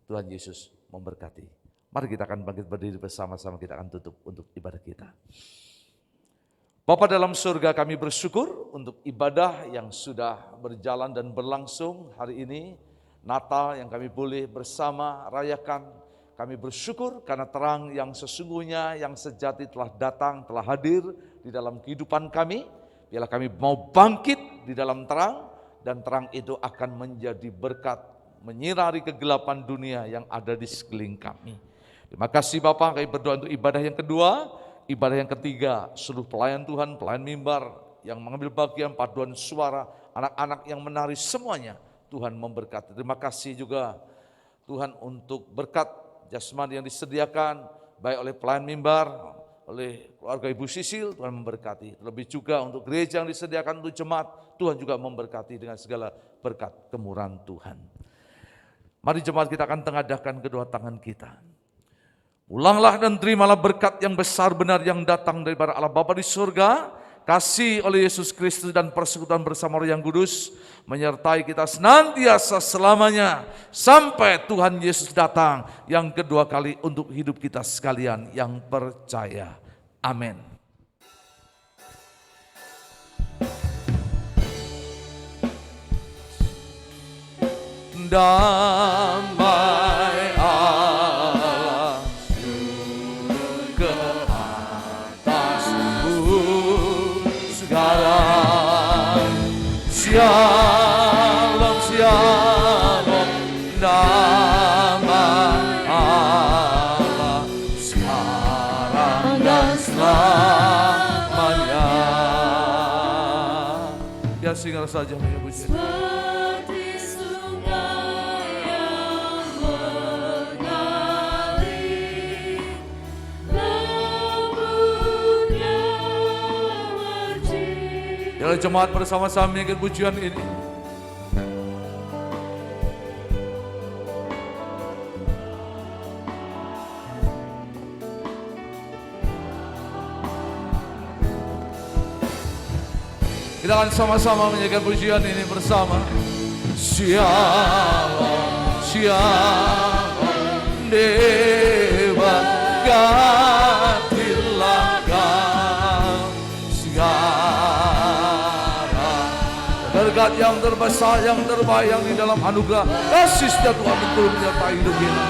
Tuhan Yesus memberkati. Mari kita akan bangkit berdiri bersama-sama, kita akan tutup untuk ibadah kita. Bapa dalam surga, kami bersyukur untuk ibadah yang sudah berjalan dan berlangsung hari ini, Natal yang kami boleh bersama rayakan. Kami bersyukur karena terang yang sesungguhnya, yang sejati telah datang, telah hadir di dalam kehidupan kami. Biarlah kami mau bangkit di dalam terang, dan terang itu akan menjadi berkat, menyinari kegelapan dunia yang ada di sekeliling kami. Terima kasih Bapak, kami berdoa untuk ibadah yang kedua. Ibadah yang ketiga, seluruh pelayan Tuhan, pelayan mimbar yang mengambil bagian paduan suara, anak-anak yang menari, semuanya Tuhan memberkati. Terima kasih juga Tuhan untuk berkat jasmani yang disediakan, baik oleh pelayan mimbar, oleh keluarga Ibu Sisil, Tuhan memberkati. Lebih juga untuk gereja yang disediakan untuk jemaat, Tuhan juga memberkati dengan segala berkat kemurahan Tuhan. Mari jemaat kita akan tengadahkan kedua tangan kita. Ulanglah dan terimalah berkat yang besar benar yang datang daripada Allah Bapa di surga, kasih oleh Yesus Kristus dan persekutuan bersama Roh yang Kudus menyertai kita senantiasa selamanya sampai Tuhan Yesus datang yang kedua kali untuk hidup kita sekalian yang percaya. Amin. Damai Shalom, shalom, damai saja punya pujian. Seperti sungai yang mengalir, lembutnya mercik. Biarlah jemaat bersama-sama menyanyikan pujian ini. Kita akan sama-sama menyanyikan pujian ini bersama. Shalom, shalom, Dewa gantilah kau sekarang. Berkat yang terbesar, yang terbayang di dalam anugerah kasih setia Tuhan turun menyertai hidup kita.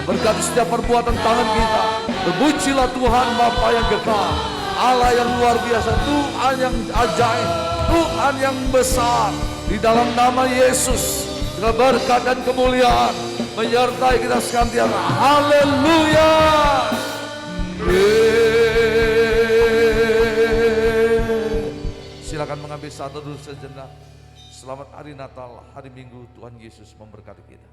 Berkat setiap perbuatan tangan kita. Terpujilah Tuhan Bapa yang kekal, Allah yang luar biasa, Tuhan yang ajaib, Tuhan yang besar. Di dalam nama Yesus, berkat dan kemuliaan menyertai kita senantiasa. Haleluya. Silakan mengambil satu dulu sejenak. Selamat hari Natal, hari Minggu, Tuhan Yesus memberkati kita.